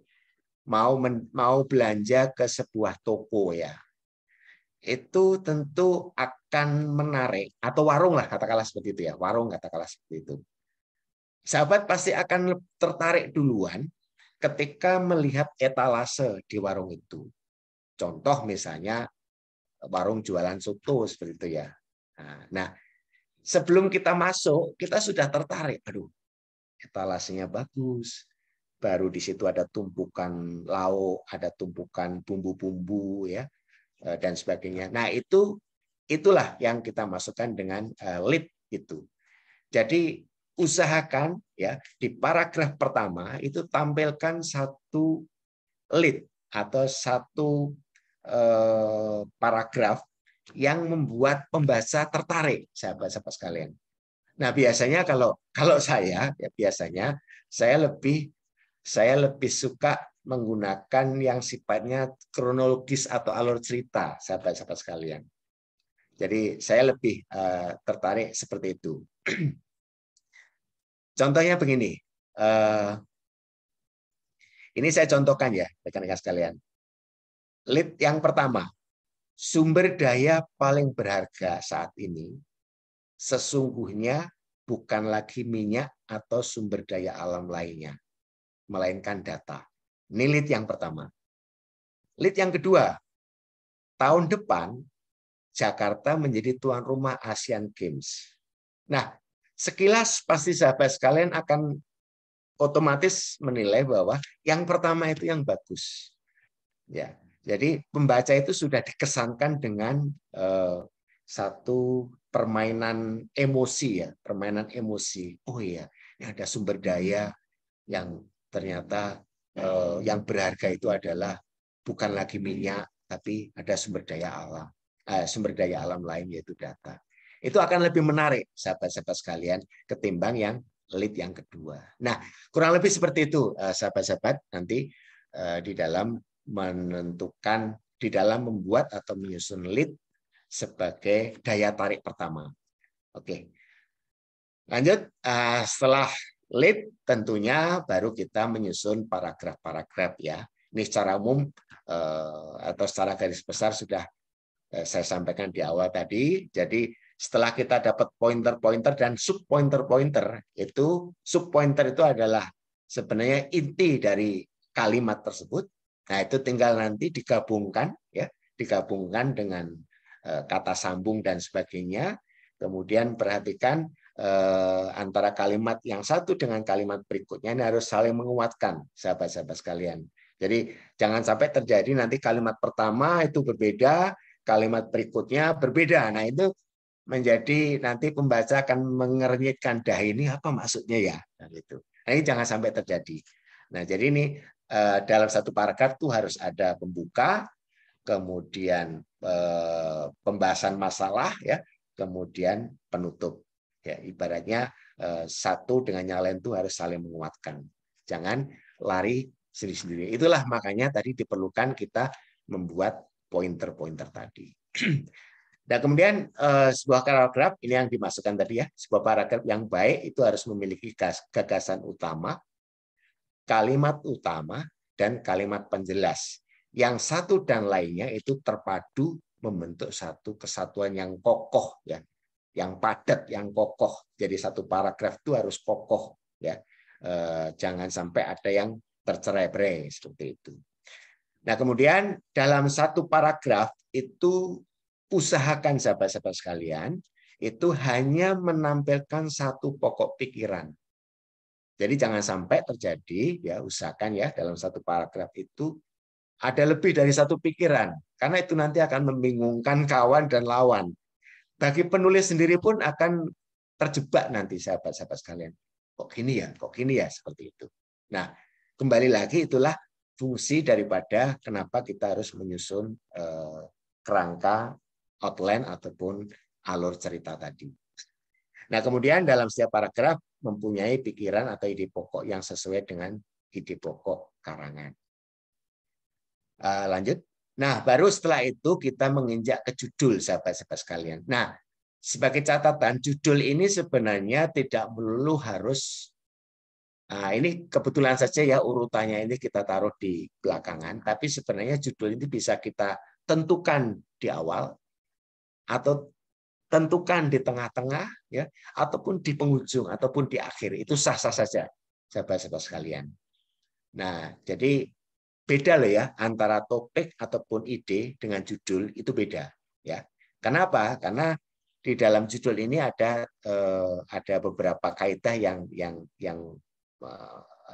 mau belanja ke sebuah toko, ya, itu tentu akan menarik, atau warung lah katakanlah seperti itu, ya, warung katakanlah seperti itu. Sahabat pasti akan tertarik duluan ketika melihat etalase di warung itu. Contoh misalnya warung jualan soto seperti itu, ya. Nah, sebelum kita masuk, kita sudah tertarik. Aduh, etalasenya bagus. Baru di situ ada tumpukan lauk, ada tumpukan bumbu-bumbu, ya, dan sebagainya. Nah, itulah yang kita masukkan dengan lead itu. Jadi usahakan, ya, di paragraf pertama itu tampilkan satu lead atau satu paragraf yang membuat pembaca tertarik, sahabat-sahabat sekalian. Nah, biasanya kalau saya, ya, biasanya saya lebih suka menggunakan yang sifatnya kronologis atau alur cerita, sahabat-sahabat sekalian. Jadi saya lebih tertarik seperti itu. Contohnya begini, ini saya contohkan, ya, rekan-rekan sekalian. Lead yang pertama, sumber daya paling berharga saat ini sesungguhnya bukan lagi minyak atau sumber daya alam lainnya, melainkan data. Ini lead yang pertama. Lead yang kedua, tahun depan Jakarta menjadi tuan rumah Asian Games. Nah, sekilas pasti sahabat sekalian akan otomatis menilai bahwa yang pertama itu yang bagus. Ya, jadi pembaca itu sudah dikesankan dengan satu permainan emosi ya, permainan emosi. Oh iya, ini ada sumber daya yang ternyata yang berharga itu adalah bukan lagi minyak, tapi ada sumber daya alam, sumber daya alam lain yaitu data. Itu akan lebih menarik, sahabat-sahabat sekalian, ketimbang yang lead yang kedua. Nah, kurang lebih seperti itu, sahabat-sahabat, nanti di dalam menentukan, di dalam membuat atau menyusun lead sebagai daya tarik pertama. Oke, lanjut. Setelah lead, tentunya baru kita menyusun paragraf-paragraf ya. Ini secara umum atau secara garis besar sudah saya sampaikan di awal tadi. Jadi setelah kita dapat pointer-pointer dan sub-pointer-pointer, itu sub-pointer itu adalah sebenarnya inti dari kalimat tersebut. Nah, itu tinggal nanti digabungkan ya, digabungkan dengan kata sambung dan sebagainya. Kemudian perhatikan antara kalimat yang satu dengan kalimat berikutnya ini harus saling menguatkan, sahabat-sahabat sekalian. Jadi jangan sampai terjadi nanti kalimat pertama itu berbeda, kalimat berikutnya berbeda. Nah, itu menjadi nanti pembaca akan mengernyitkan, dah ini apa maksudnya ya? Nah, itu. Nah, ini jangan sampai terjadi. Nah, jadi ini dalam satu paragraf itu harus ada pembuka, kemudian pembahasan masalah ya, kemudian penutup. Ya, ibaratnya satu dengan yang lain itu harus saling menguatkan. Jangan lari sendiri-sendiri. Itulah makanya tadi diperlukan kita membuat pointer-pointer tadi. Dan kemudian sebuah paragraf ini yang dimasukkan tadi ya, sebuah paragraf yang baik itu harus memiliki gagasan utama, kalimat utama, dan kalimat penjelas. Yang satu dan lainnya itu terpadu membentuk satu kesatuan yang kokoh ya, yang padat, yang kokoh. Jadi satu paragraf itu harus kokoh ya. Jangan sampai ada yang tercerai-berai seperti itu. Nah, kemudian dalam satu paragraf itu usahakan sahabat-sahabat sekalian itu hanya menampilkan satu pokok pikiran. Jadi jangan sampai terjadi ya, usahakan ya dalam satu paragraf itu ada lebih dari satu pikiran, karena itu nanti akan membingungkan kawan dan lawan. Bagi penulis sendiri pun akan terjebak nanti sahabat-sahabat sekalian. Kok gini ya, kok gini ya, seperti itu. Nah, kembali lagi itulah fungsi daripada kenapa kita harus menyusun kerangka outline ataupun alur cerita tadi. Nah, kemudian dalam setiap paragraf mempunyai pikiran atau ide pokok yang sesuai dengan ide pokok karangan. Lanjut. Nah, baru setelah itu kita menginjak ke judul, sahabat-sahabat sekalian. Nah, sebagai catatan, judul ini sebenarnya tidak melulu harus, nah ini kebetulan saja ya urutannya ini kita taruh di belakangan, tapi sebenarnya judul ini bisa kita tentukan di awal, atau tentukan di tengah-tengah, ya, ataupun di penghujung, ataupun di akhir. Itu sah-sah saja, sahabat-sahabat sekalian. Nah, jadi beda loh ya antara topik ataupun ide dengan judul, itu beda ya. Kenapa? Karena di dalam judul ini ada beberapa kaidah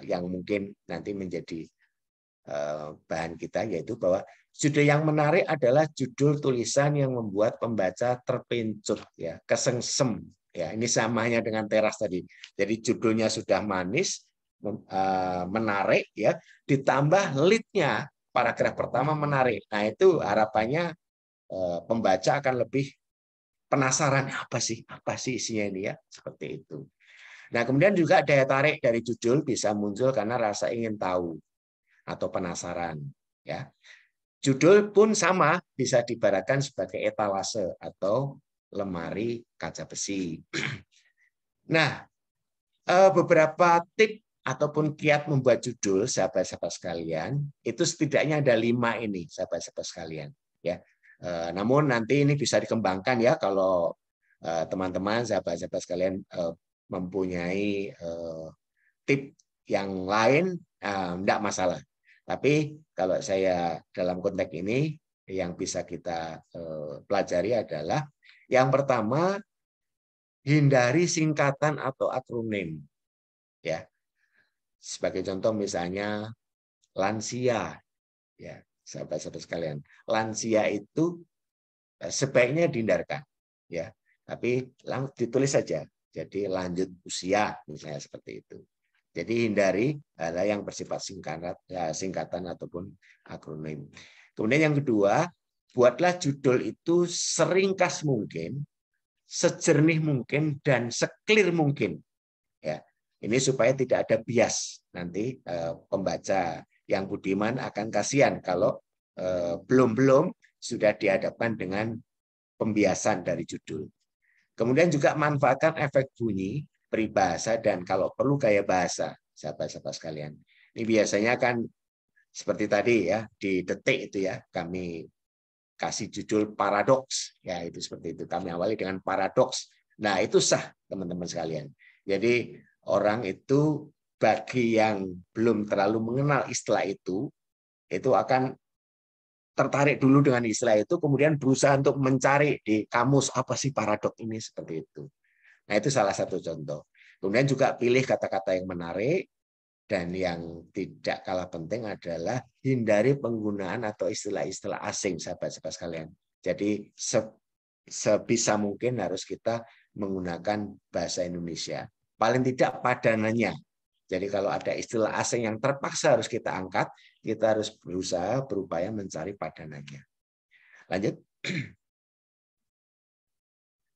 yang mungkin nanti menjadi bahan kita, yaitu bahwa judul yang menarik adalah judul tulisan yang membuat pembaca terpincut ya, kesengsem ya. Ini samanya dengan teras tadi. Jadi judulnya sudah manis, menarik ya, ditambah lead-nya paragraf pertama menarik. Nah, itu harapannya pembaca akan lebih penasaran, apa sih isinya ini ya, seperti itu. Nah, kemudian juga daya tarik dari judul bisa muncul karena rasa ingin tahu atau penasaran ya. Judul pun sama, bisa diibaratkan sebagai etalase atau lemari kaca besi. Nah, beberapa tips ataupun kiat membuat judul, sahabat-sahabat sekalian, itu setidaknya ada 5 ini, sahabat-sahabat sekalian. Ya, namun nanti ini bisa dikembangkan ya kalau teman-teman, sahabat-sahabat sekalian mempunyai tips yang lain, tidak masalah. Tapi kalau saya dalam konteks ini yang bisa kita pelajari adalah yang pertama, hindari singkatan atau akronim. Ya, Sebagai contoh misalnya lansia, ya sahabat-sahabat sekalian. Lansia itu sebaiknya dihindarkan, ya. Tapi ditulis saja. Jadi lanjut usia misalnya seperti itu. Jadi hindari hal yang bersifat singkatan ataupun akronim. Kemudian yang kedua, buatlah judul itu seringkas mungkin, sejernih mungkin, dan seklir mungkin. Ya, ini supaya tidak ada bias. Nanti pembaca yang budiman akan kasihan kalau belum sudah dihadapkan dengan pembiasan dari judul. Kemudian juga manfaatkan efek bunyi, peribahasa, dan kalau perlu gaya bahasa, sahabat-sahabat sekalian. Ini biasanya kan seperti tadi ya, di detik itu ya, kami kasih judul paradoks, ya itu seperti itu. Kami awali dengan paradoks. Nah itu sah teman-teman sekalian. Jadi orang itu bagi yang belum terlalu mengenal istilah itu akan tertarik dulu dengan istilah itu, kemudian berusaha untuk mencari di kamus apa sih paradok ini, seperti itu. Nah itu salah satu contoh. Kemudian juga pilih kata-kata yang menarik, dan yang tidak kalah penting adalah hindari penggunaan atau istilah-istilah asing, sahabat-sahabat sekalian. Jadi sebisa mungkin harus kita menggunakan bahasa Indonesia. Paling tidak padanannya. Jadi kalau ada istilah asing yang terpaksa harus kita angkat, kita harus berupaya mencari padanannya. Lanjut.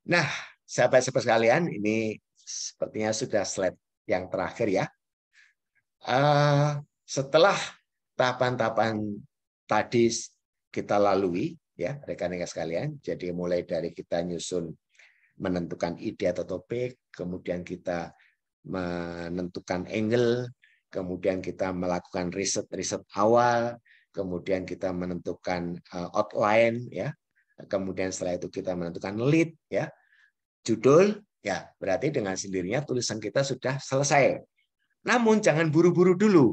Nah, sahabat-sahabat sekalian, ini sepertinya sudah slide yang terakhir ya. Setelah tahapan-tahapan tadi kita lalui, ya rekan-rekan sekalian, jadi mulai dari kita nyusun menentukan ide atau topik, kemudian kita menentukan angle, kemudian kita melakukan riset awal, kemudian kita menentukan outline, ya, kemudian setelah itu kita menentukan lead, ya, judul, ya berarti dengan sendirinya tulisan kita sudah selesai. Namun jangan buru-buru dulu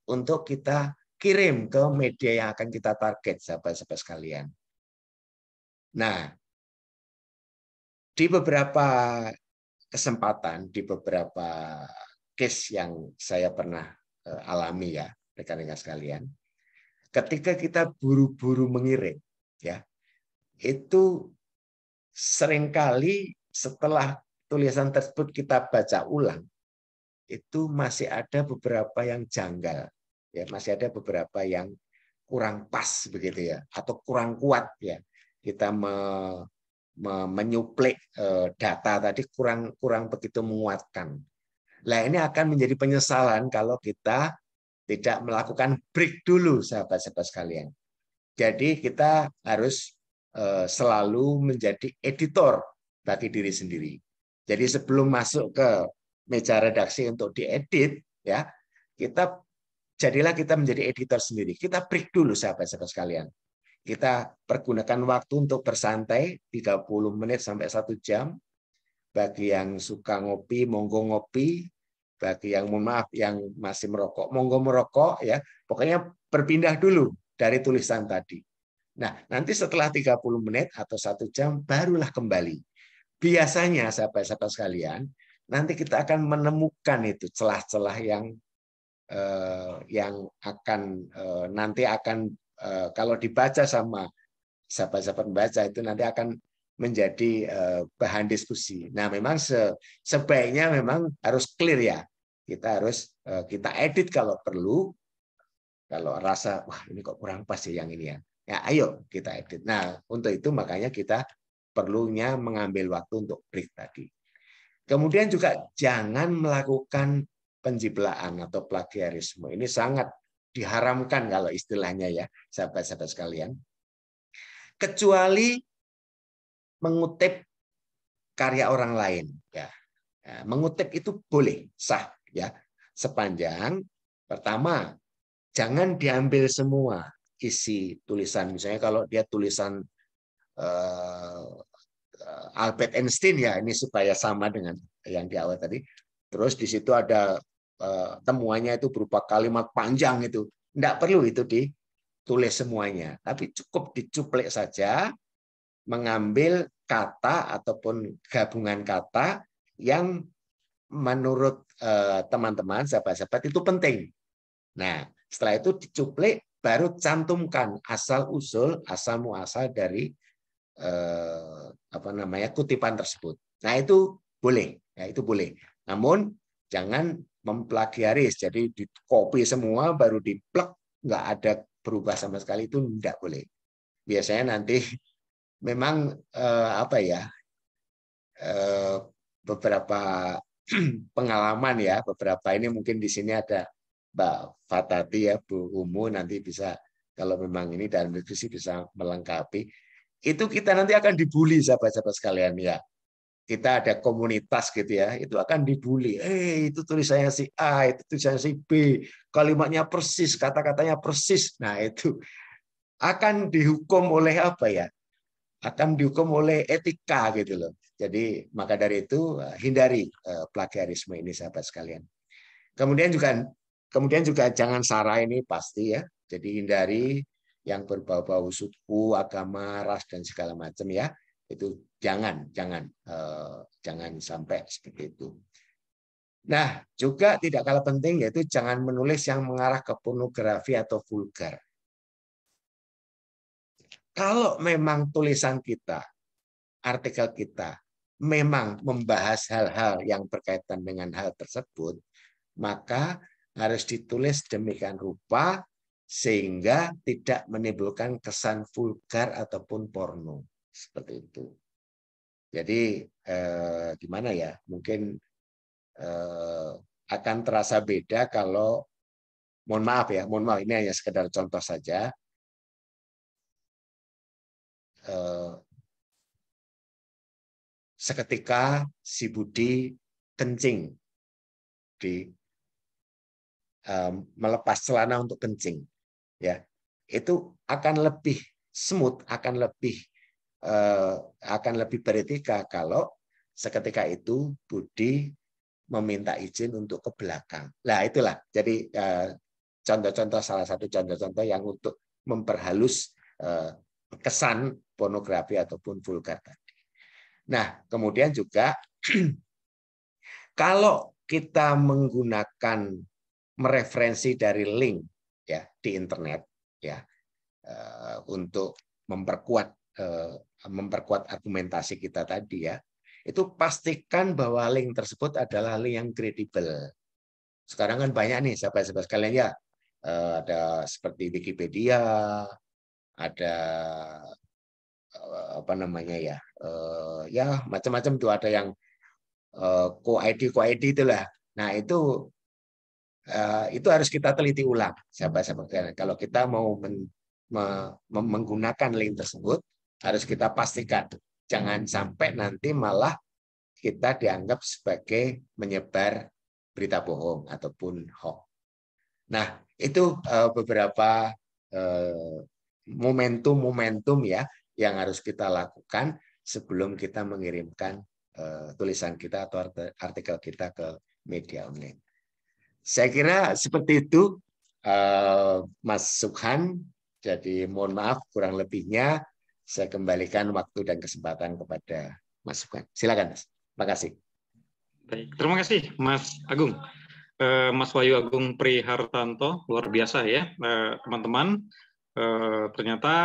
untuk kita kirim ke media yang akan kita target, sahabat-sahabat sekalian. Nah, di beberapa kesempatan, di beberapa case yang saya pernah alami ya, rekan-rekan sekalian, ketika kita buru-buru mengirim, ya, itu seringkali setelah tulisan tersebut kita baca ulang, itu masih ada beberapa yang janggal, ya, masih ada beberapa yang kurang pas begitu ya, atau kurang kuat ya. Kita menyuplik data tadi kurang begitu menguatkan. Nah, ini akan menjadi penyesalan kalau kita tidak melakukan break dulu, sahabat-sahabat sekalian. Jadi kita harus selalu menjadi editor bagi diri sendiri. Jadi sebelum masuk ke meja redaksi untuk diedit, ya, jadilah kita menjadi editor sendiri. Kita break dulu, sahabat-sahabat sekalian. Kita pergunakan waktu untuk bersantai 30 menit sampai 1 jam. Bagi yang suka ngopi, monggo ngopi. Bagi yang mohon maaf yang masih merokok, monggo merokok ya. Pokoknya berpindah dulu dari tulisan tadi. Nah, nanti setelah 30 menit atau 1 jam barulah kembali. Biasanya sahabat-sahabat sekalian, nanti kita akan menemukan itu celah-celah yang nanti akan kalau dibaca sama sahabat-sahabat membaca itu nanti akan menjadi bahan diskusi. Nah, memang sebaiknya memang harus clear ya. Kita harus kita edit kalau perlu. Kalau rasa wah ini kok kurang pas ya yang ini ya. Ya ayo kita edit. Nah, untuk itu makanya kita perlunya mengambil waktu untuk break tadi. Kemudian juga jangan melakukan penjiblaan atau plagiarisme. Ini sangat diharamkan kalau istilahnya ya, sahabat-sahabat sekalian. Kecuali mengutip karya orang lain. Ya. Mengutip itu boleh, sah. Ya. Sepanjang, pertama, jangan diambil semua isi tulisan. Misalnya kalau dia tulisan Albert Einstein, ya ini supaya sama dengan yang di awal tadi. Terus di situ ada temuannya itu berupa kalimat panjang itu. Tidak perlu itu ditulis semuanya, tapi cukup dicuplik saja, mengambil kata ataupun gabungan kata yang menurut teman-teman, sahabat-sahabat itu penting. Nah, setelah itu dicuplik, baru cantumkan asal usul, asal muasal dari kutipan tersebut. Nah, itu boleh, ya itu boleh. Namun jangan memplagiaris, jadi di copy semua baru diplek, nggak ada berubah sama sekali, itu tidak boleh. Biasanya nanti memang beberapa pengalaman ya, beberapa ini mungkin di sini ada Mbak Fatati ya, Bu Umu, nanti bisa kalau memang ini dalam diskusi bisa melengkapi. Itu kita nanti akan dibully sahabat-sahabat sekalian ya. Kita ada komunitas gitu ya, itu akan dibully. Itu tulisannya si A, itu tulisannya si B, kalimatnya persis, kata-katanya persis. Nah, itu akan dihukum oleh apa ya? Akan dihukum oleh etika gitu loh. Jadi maka dari itu hindari plagiarisme ini sahabat sekalian. Kemudian juga jangan sara, ini pasti ya. Jadi hindari yang berbau-bau suku, agama, ras dan segala macam ya. Itu jangan sampai seperti itu. Nah, juga tidak kalah penting yaitu jangan menulis yang mengarah ke pornografi atau vulgar. Kalau memang tulisan kita, artikel kita memang membahas hal-hal yang berkaitan dengan hal tersebut, maka harus ditulis demikian rupa sehingga tidak menimbulkan kesan vulgar ataupun porno. Seperti itu. Jadi gimana ya? Mungkin akan terasa beda kalau, mohon maaf ini hanya sekedar contoh saja. Seketika si Budi kencing melepas celana untuk kencing, ya itu akan lebih smooth, akan lebih beretika kalau seketika itu Budi meminta izin untuk ke belakang. Nah, itulah jadi contoh-contoh, salah satu contoh-contoh yang untuk memperhalus kesan pornografi ataupun vulgar tadi. Nah, kemudian juga kalau kita menggunakan mereferensi dari link ya di internet ya untuk memperkuat argumentasi kita tadi ya, itu pastikan bahwa link tersebut adalah link yang kredibel. Sekarang kan banyak nih sahabat-sahabat sekalian ya, ada seperti Wikipedia, ada ya macam-macam tuh, ada yang co-ID itulah. Nah, itu harus kita teliti ulang, sahabat-sahabat. Kalau kita mau menggunakan link tersebut, harus kita pastikan jangan sampai nanti malah kita dianggap sebagai menyebar berita bohong ataupun hoax. Nah, itu beberapa momentum-momentum ya yang harus kita lakukan sebelum kita mengirimkan tulisan kita atau artikel kita ke media online. Saya kira seperti itu, Mas Subhan. Jadi mohon maaf kurang lebihnya. Saya kembalikan waktu dan kesempatan kepada Mas Subhan. Silakan, Mas. Terima kasih. Baik, terima kasih, Mas Agung. Mas Wahyu Agung Prihartanto, luar biasa ya, teman-teman. Ternyata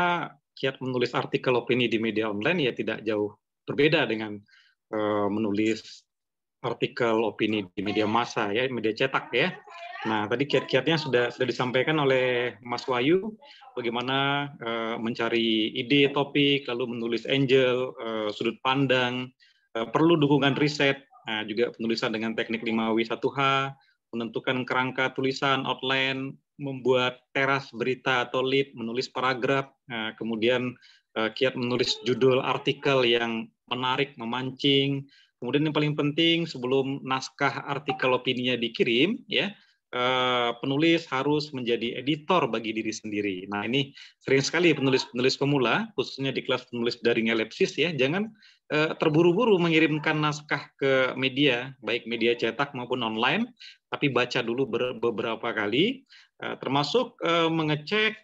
kiat menulis artikel opini di media online ya tidak jauh berbeda dengan menulis artikel opini di media massa ya, media cetak ya. Nah, tadi kiat-kiatnya sudah disampaikan oleh Mas Wahyu, bagaimana mencari ide topik, lalu menulis angle, sudut pandang, perlu dukungan riset, juga penulisan dengan teknik 5W1H, menentukan kerangka tulisan, outline, membuat teras berita atau lead, menulis paragraf, kemudian kiat menulis judul artikel yang menarik, memancing. Kemudian yang paling penting sebelum naskah artikel opininya dikirim, ya penulis harus menjadi editor bagi diri sendiri. Nah, ini sering sekali penulis-penulis pemula, khususnya di kelas penulis daring Elipsis ya, jangan terburu-buru mengirimkan naskah ke media, baik media cetak maupun online, tapi baca dulu beberapa kali, termasuk mengecek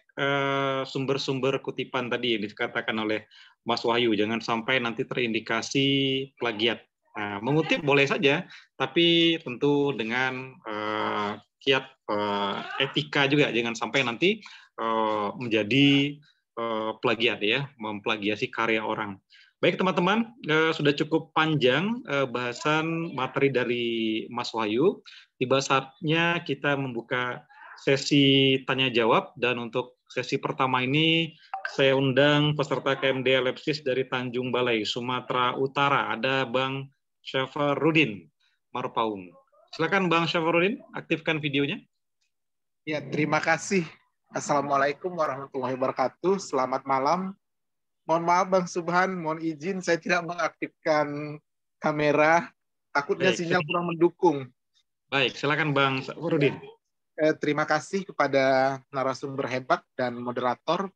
sumber-sumber kutipan tadi yang dikatakan oleh Mas Wahyu, jangan sampai nanti terindikasi plagiat. Nah, mengutip boleh saja, tapi tentu dengan kiat etika juga, jangan sampai nanti menjadi plagiat ya, memplagiasi karya orang. Baik teman-teman, sudah cukup panjang bahasan materi dari Mas Wahyu. Tiba saatnya kita membuka sesi tanya jawab, dan untuk sesi pertama ini saya undang peserta KMD Lepsis dari Tanjung Balai, Sumatera Utara. Ada Bang Syafarudin Marpaung. Silakan Bang Syafarudin, aktifkan videonya. Ya, terima kasih. Assalamualaikum warahmatullahi wabarakatuh. Selamat malam. Mohon maaf Bang Subhan, mohon izin saya tidak mengaktifkan kamera. Takutnya sinyal kurang mendukung. Baik, silakan Bang Syafarudin. Terima kasih kepada narasumber hebat dan moderator.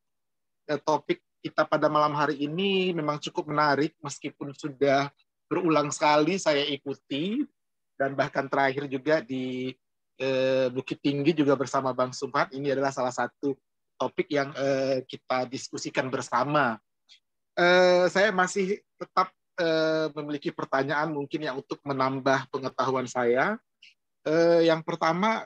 Topik kita pada malam hari ini memang cukup menarik, meskipun sudah berulang sekali saya ikuti, dan bahkan terakhir juga di Bukit Tinggi juga bersama Bang Subhan. Ini adalah salah satu topik yang kita diskusikan bersama. Saya masih tetap memiliki pertanyaan mungkin yang untuk menambah pengetahuan saya. Yang pertama,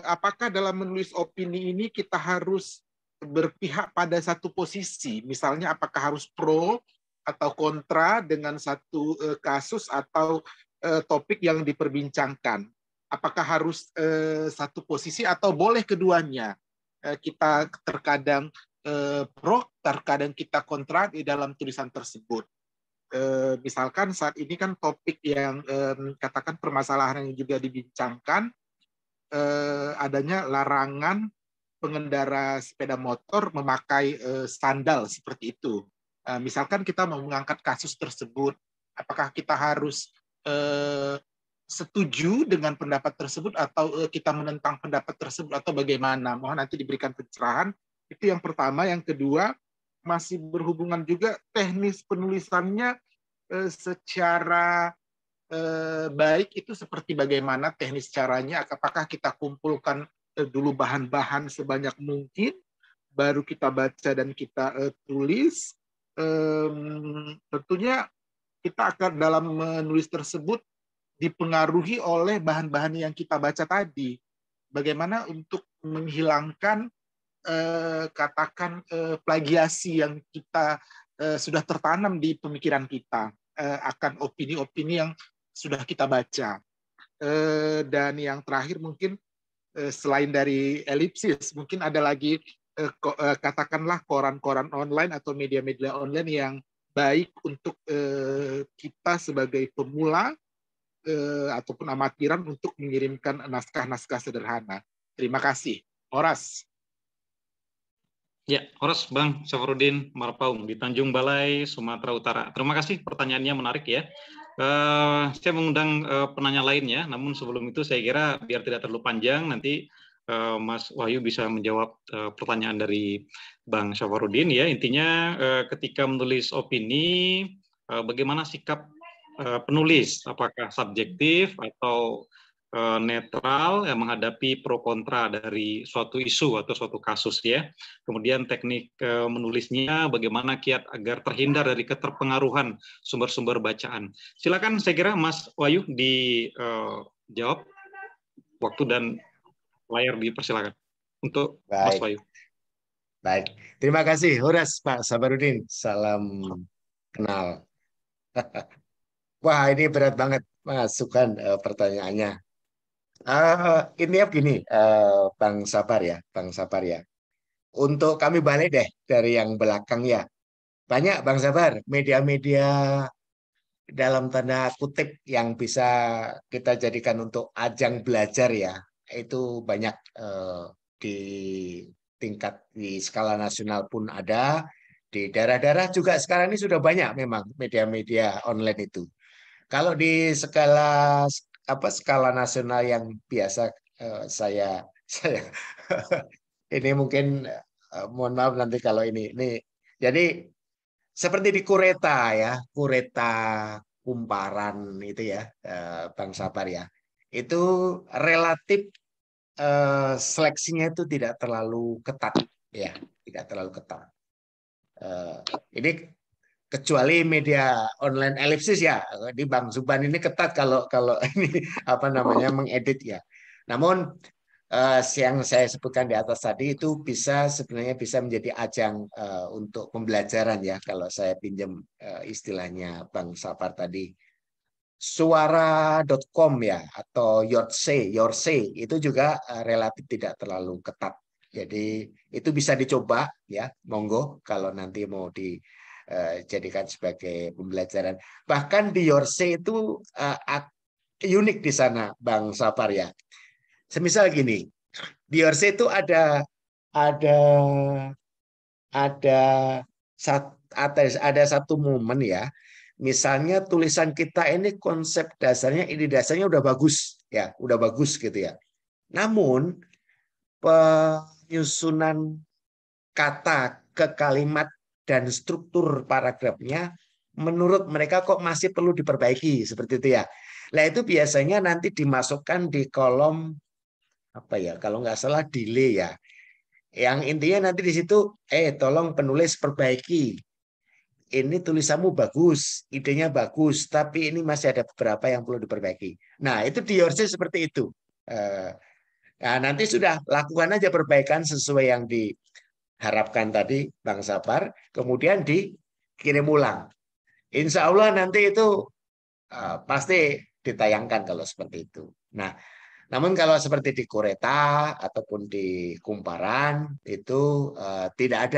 apakah dalam menulis opini ini kita harus berpihak pada satu posisi? Misalnya apakah harus pro atau kontra dengan satu kasus atau topik yang diperbincangkan? Apakah harus satu posisi atau boleh keduanya? Kita terkadang pro, terkadang kita kontra di dalam tulisan tersebut. Misalkan saat ini kan topik yang katakan permasalahan yang juga dibincangkan, adanya larangan pengendara sepeda motor memakai sandal seperti itu. Misalkan kita mau mengangkat kasus tersebut, apakah kita harus setuju dengan pendapat tersebut atau kita menentang pendapat tersebut atau bagaimana? Mohon nanti diberikan pencerahan. Itu yang pertama. Yang kedua, masih berhubungan juga teknis penulisannya secara baik itu seperti bagaimana teknis caranya? Apakah kita kumpulkan dulu bahan-bahan sebanyak mungkin, baru kita baca dan kita tulis? Tentunya kita akan dalam menulis tersebut dipengaruhi oleh bahan-bahan yang kita baca tadi. Bagaimana untuk menghilangkan katakan plagiasi yang kita sudah tertanam di pemikiran kita akan opini-opini yang sudah kita baca. Dan yang terakhir mungkin selain dari elipsis, mungkin ada lagi katakanlah koran-koran online atau media-media online yang baik untuk kita sebagai pemula ataupun amatiran untuk mengirimkan naskah-naskah sederhana. Terima kasih. Horas. Ya, Horas Bang Syafarudin Marpaung di Tanjung Balai, Sumatera Utara. Terima kasih, pertanyaannya menarik ya. Saya mengundang penanya lainnya, namun sebelum itu saya kira biar tidak terlalu panjang, nanti Mas Wahyu bisa menjawab pertanyaan dari Bang Syafarudin ya. Intinya ketika menulis opini, bagaimana sikap penulis, apakah subjektif atau netral yang menghadapi pro kontra dari suatu isu atau suatu kasus ya. Kemudian teknik menulisnya, bagaimana kiat agar terhindar dari keterpengaruhan sumber-sumber bacaan. Silakan, saya kira Mas Wahyu dijawab. Waktu dan layar dipersilakan untuk Mas Wahyu. Baik, terima kasih Horas Pak Sabarudin. Salam kenal. Wah, ini berat banget masukan pertanyaannya. Ini begini, Bang Sabar ya, Bang Sabar ya. Untuk kami balik deh dari yang belakang ya. Banyak Bang Sabar, media-media dalam tanda kutip yang bisa kita jadikan untuk ajang belajar ya. Itu banyak di tingkat di skala nasional pun ada. Di daerah-daerah juga sekarang ini sudah banyak memang media-media online itu. Kalau di skala nasional yang biasa saya ini mungkin mohon maaf nanti kalau ini jadi seperti di Kureta ya, Kureta Kumparan itu ya, Bang Sabar ya. Itu relatif seleksinya itu tidak terlalu ketat ya, tidak terlalu ketat. Ini kecuali media online Ellipsis ya, di Bang Zuban ini ketat kalau kalau ini apa namanya mengedit ya. Namun yang saya sebutkan di atas tadi itu sebenarnya bisa menjadi ajang untuk pembelajaran ya, kalau saya pinjam istilahnya Bang Sapar tadi. Suara.com ya, atau Your Say itu juga relatif tidak terlalu ketat. Jadi itu bisa dicoba ya, monggo kalau nanti mau dijadikan sebagai pembelajaran. Bahkan di Your Say itu unik di sana Bang Sapar ya. Semisal gini, di Your Say itu ada ada ada satu momen ya. Misalnya tulisan kita ini konsep dasarnya, ide dasarnya udah bagus ya, udah bagus gitu ya. Namun penyusunan kata ke kalimat dan struktur paragrafnya menurut mereka kok masih perlu diperbaiki seperti itu ya. Nah itu biasanya nanti dimasukkan di kolom apa ya, kalau nggak salah delay ya. Yang intinya nanti di situ, tolong penulis perbaiki. Ini tulisanmu bagus, idenya bagus, tapi ini masih ada beberapa yang perlu diperbaiki. Nah, itu di Your Say seperti itu. Nah, nanti sudah lakukan aja perbaikan sesuai yang diharapkan tadi, Bang Sapar, kemudian dikirim ulang. Insya Allah nanti itu pasti ditayangkan kalau seperti itu. Nah, namun kalau seperti di Kureta ataupun di Kumparan itu tidak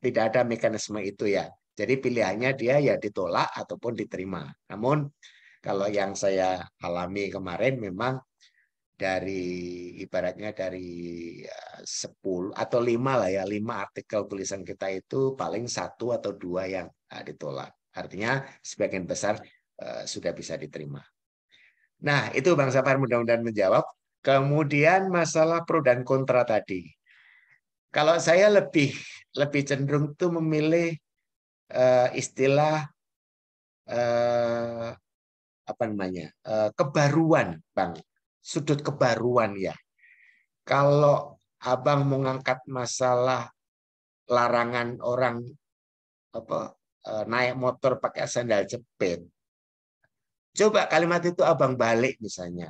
ada mekanisme itu ya. Jadi pilihannya dia ya ditolak ataupun diterima. Namun kalau yang saya alami kemarin memang ibaratnya dari 10 atau 5 lah ya, 5 artikel tulisan kita itu paling 1 atau 2 yang ditolak. Artinya sebagian besar sudah bisa diterima. Nah, itu Bang Sapar mudah-mudahan menjawab. Kemudian masalah pro dan kontra tadi. Kalau saya lebih cenderung tuh memilih istilah apa namanya? Kebaruan, Bang. Sudut kebaruan ya. Kalau Abang mengangkat masalah larangan orang naik motor pakai sandal jepit. Coba kalimat itu Abang balik misalnya.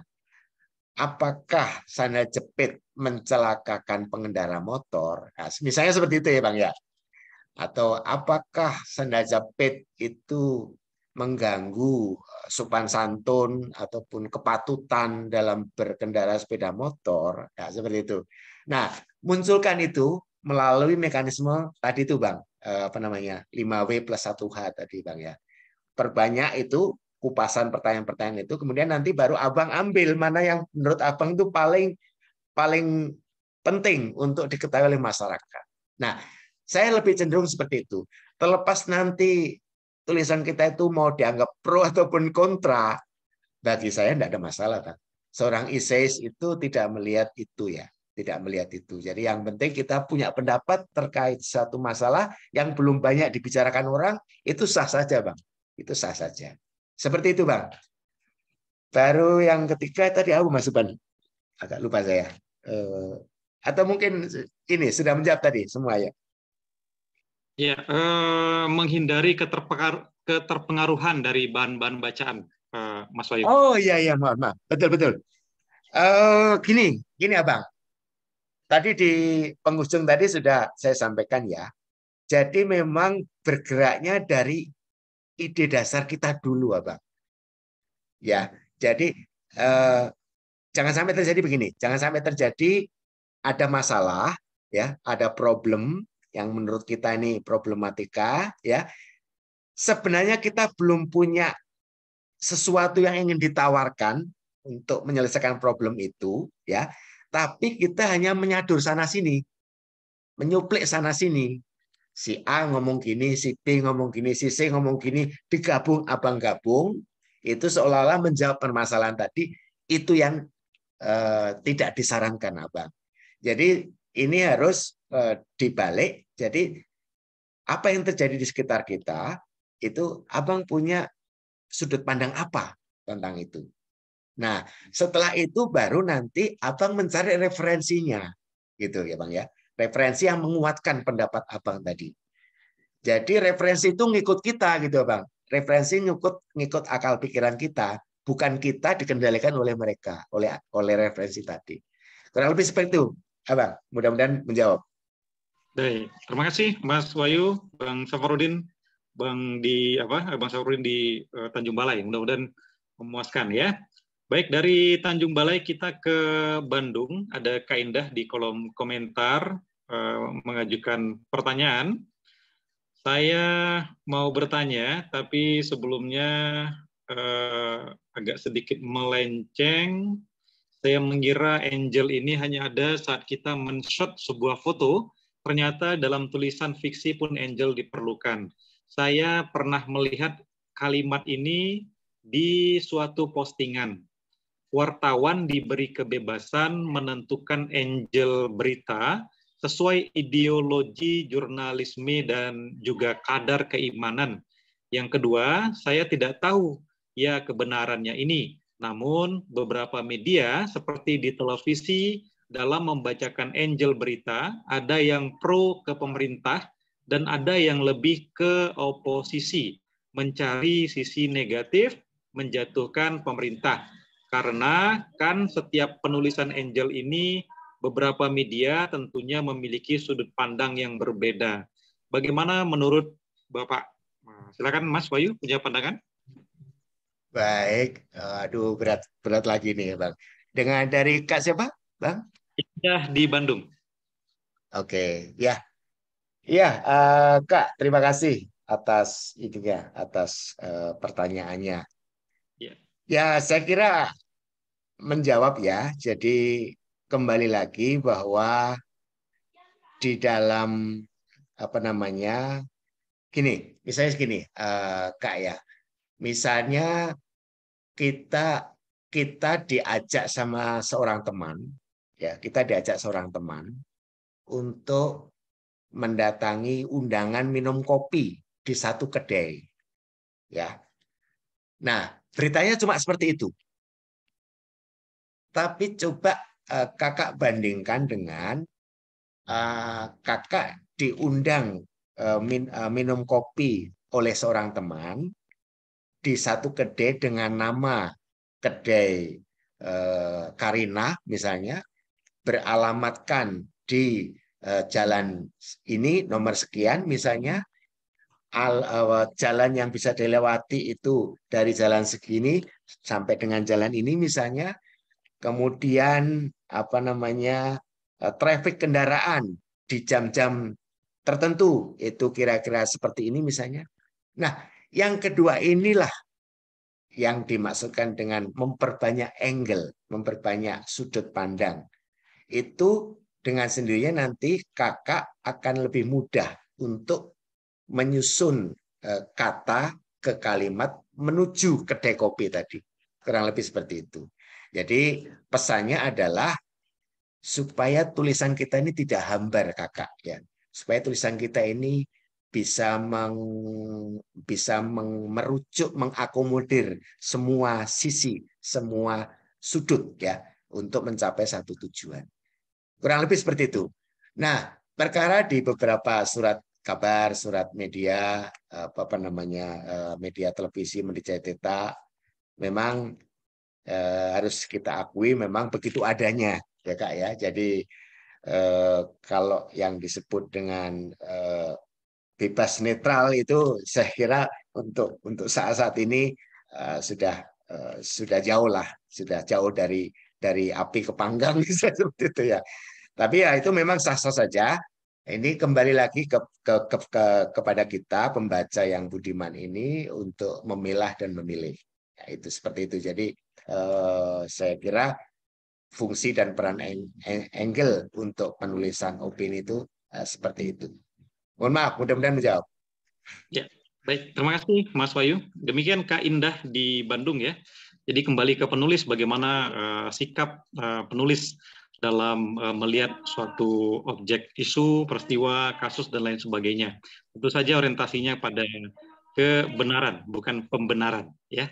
Apakah sandal jepit mencelakakan pengendara motor? Nah, misalnya seperti itu ya Bang ya. Atau apakah sandal jepit itu mengganggu sopan santun ataupun kepatutan dalam berkendara sepeda motor? Nah, seperti itu. Nah, munculkan itu melalui mekanisme tadi itu Bang, 5W plus 1H tadi Bang ya. Perbanyak itu kupasan pertanyaan-pertanyaan itu, kemudian nanti baru Abang ambil mana yang menurut Abang itu paling penting untuk diketahui oleh masyarakat. Nah, saya lebih cenderung seperti itu. Terlepas nanti tulisan kita itu mau dianggap pro ataupun kontra, bagi saya tidak ada masalah, Bang. Seorang essayist itu tidak melihat itu ya, tidak melihat itu. Jadi yang penting kita punya pendapat terkait satu masalah yang belum banyak dibicarakan orang, itu sah saja, Bang. Itu sah saja. Seperti itu, Bang. Baru yang ketiga tadi aku Mas Ban. Agak lupa saya. Atau mungkin ini sudah menjawab tadi semua ya. Ya, menghindari keterpengaruhan dari bahan-bahan bacaan, Mas Wahyu. Oh iya maaf. Betul. Gini Abang. Tadi di penghujung tadi sudah saya sampaikan ya. Jadi memang bergeraknya dari ide dasar kita dulu, Abang. Ya, jadi jangan sampai terjadi begini. Jangan sampai terjadi ada masalah, ya, ada problem yang menurut kita ini problematika, ya. Sebenarnya kita belum punya sesuatu yang ingin ditawarkan untuk menyelesaikan problem itu, ya. Tapi kita hanya menyadur sana sini, menyuplik sana sini. Si A ngomong gini, si B ngomong gini, si C ngomong gini, digabung, Abang gabung, itu seolah-olah menjawab permasalahan tadi, itu yang tidak disarankan Abang. Jadi ini harus dibalik. Jadi apa yang terjadi di sekitar kita, itu Abang punya sudut pandang apa tentang itu. Nah, setelah itu baru nanti Abang mencari referensinya. Gitu ya Bang ya. Referensi yang menguatkan pendapat Abang tadi. Jadi referensi itu ngikut kita gitu Bang. Referensi ngikut akal pikiran kita, bukan kita dikendalikan oleh mereka, oleh referensi tadi. Kurang lebih seperti itu, Abang. Mudah-mudahan menjawab. Baik, terima kasih Mas Wahyu, Bang Safarudin, Bang Safarudin di Tanjung Balai. Mudah-mudahan memuaskan ya. Baik, dari Tanjung Balai kita ke Bandung. Ada Kak Indah di kolom komentar mengajukan pertanyaan. Saya mau bertanya, tapi sebelumnya agak sedikit melenceng. Saya mengira angel ini hanya ada saat kita men-shot sebuah foto. Ternyata dalam tulisan fiksi pun angel diperlukan. Saya pernah melihat kalimat ini di suatu postingan. Wartawan diberi kebebasan menentukan angel berita sesuai ideologi jurnalisme dan juga kadar keimanan. Yang kedua, saya tidak tahu ya kebenarannya ini. Namun beberapa media seperti di televisi dalam membacakan angel berita, ada yang pro ke pemerintah dan ada yang lebih ke oposisi, mencari sisi negatif, menjatuhkan pemerintah. Karena kan setiap penulisan angel ini beberapa media tentunya memiliki sudut pandang yang berbeda. Bagaimana menurut Bapak? Silakan Mas Wahyu punya pandangan. Baik, aduh berat lagi nih Bang. Dengan dari Kak siapa, Bang? Indah di Bandung. Oke, ya, ya Kak, terima kasih atas ininya, atas pertanyaannya. Ya. Ya, saya kira menjawab ya. Jadi kembali lagi bahwa di dalam apa namanya, misalnya gini, Kak ya, misalnya kita kita diajak sama seorang teman, ya kita diajak seorang teman untuk mendatangi undangan minum kopi di satu kedai, ya. Nah, beritanya cuma seperti itu. Tapi coba kakak bandingkan dengan kakak diundang minum kopi oleh seorang teman di satu kedai dengan nama kedai Karina misalnya, beralamatkan di jalan ini nomor sekian misalnya, jalan yang bisa dilewati itu dari jalan segini sampai dengan jalan ini misalnya, kemudian apa namanya traffic kendaraan di jam-jam tertentu itu kira-kira seperti ini misalnya. Nah, yang kedua inilah yang dimaksudkan dengan memperbanyak angle, memperbanyak sudut pandang. Itu dengan sendirinya nanti kakak akan lebih mudah untuk menyusun kata ke kalimat menuju kedai kopi tadi. Kurang lebih seperti itu. Jadi pesannya adalah supaya tulisan kita ini tidak hambar kakak ya. Supaya tulisan kita ini bisa merujuk, mengakomodir semua sisi, semua sudut ya untuk mencapai satu tujuan. Kurang lebih seperti itu. Nah, perkara di beberapa surat kabar, surat media, apa namanya, media televisi, media cetak, memang harus kita akui memang begitu adanya, ya Kak ya. Jadi kalau yang disebut dengan bebas netral itu saya kira untuk saat-saat ini sudah jauh lah, sudah jauh dari api ke panggang seperti itu ya. Tapi ya itu memang sah-sah saja. Ini kembali lagi kepada kita pembaca yang budiman ini untuk memilah dan memilih. Ya, itu seperti itu. Jadi saya kira fungsi dan peran angle untuk penulisan opini itu seperti itu. Mohon maaf, mudah-mudahan menjawab. Ya, baik. Terima kasih Mas Wahyu. Demikian Kak Indah di Bandung ya. Jadi kembali ke penulis, bagaimana sikap penulis dalam melihat suatu objek isu, peristiwa, kasus, dan lain sebagainya. Tentu saja orientasinya pada kebenaran, bukan pembenaran. Ya.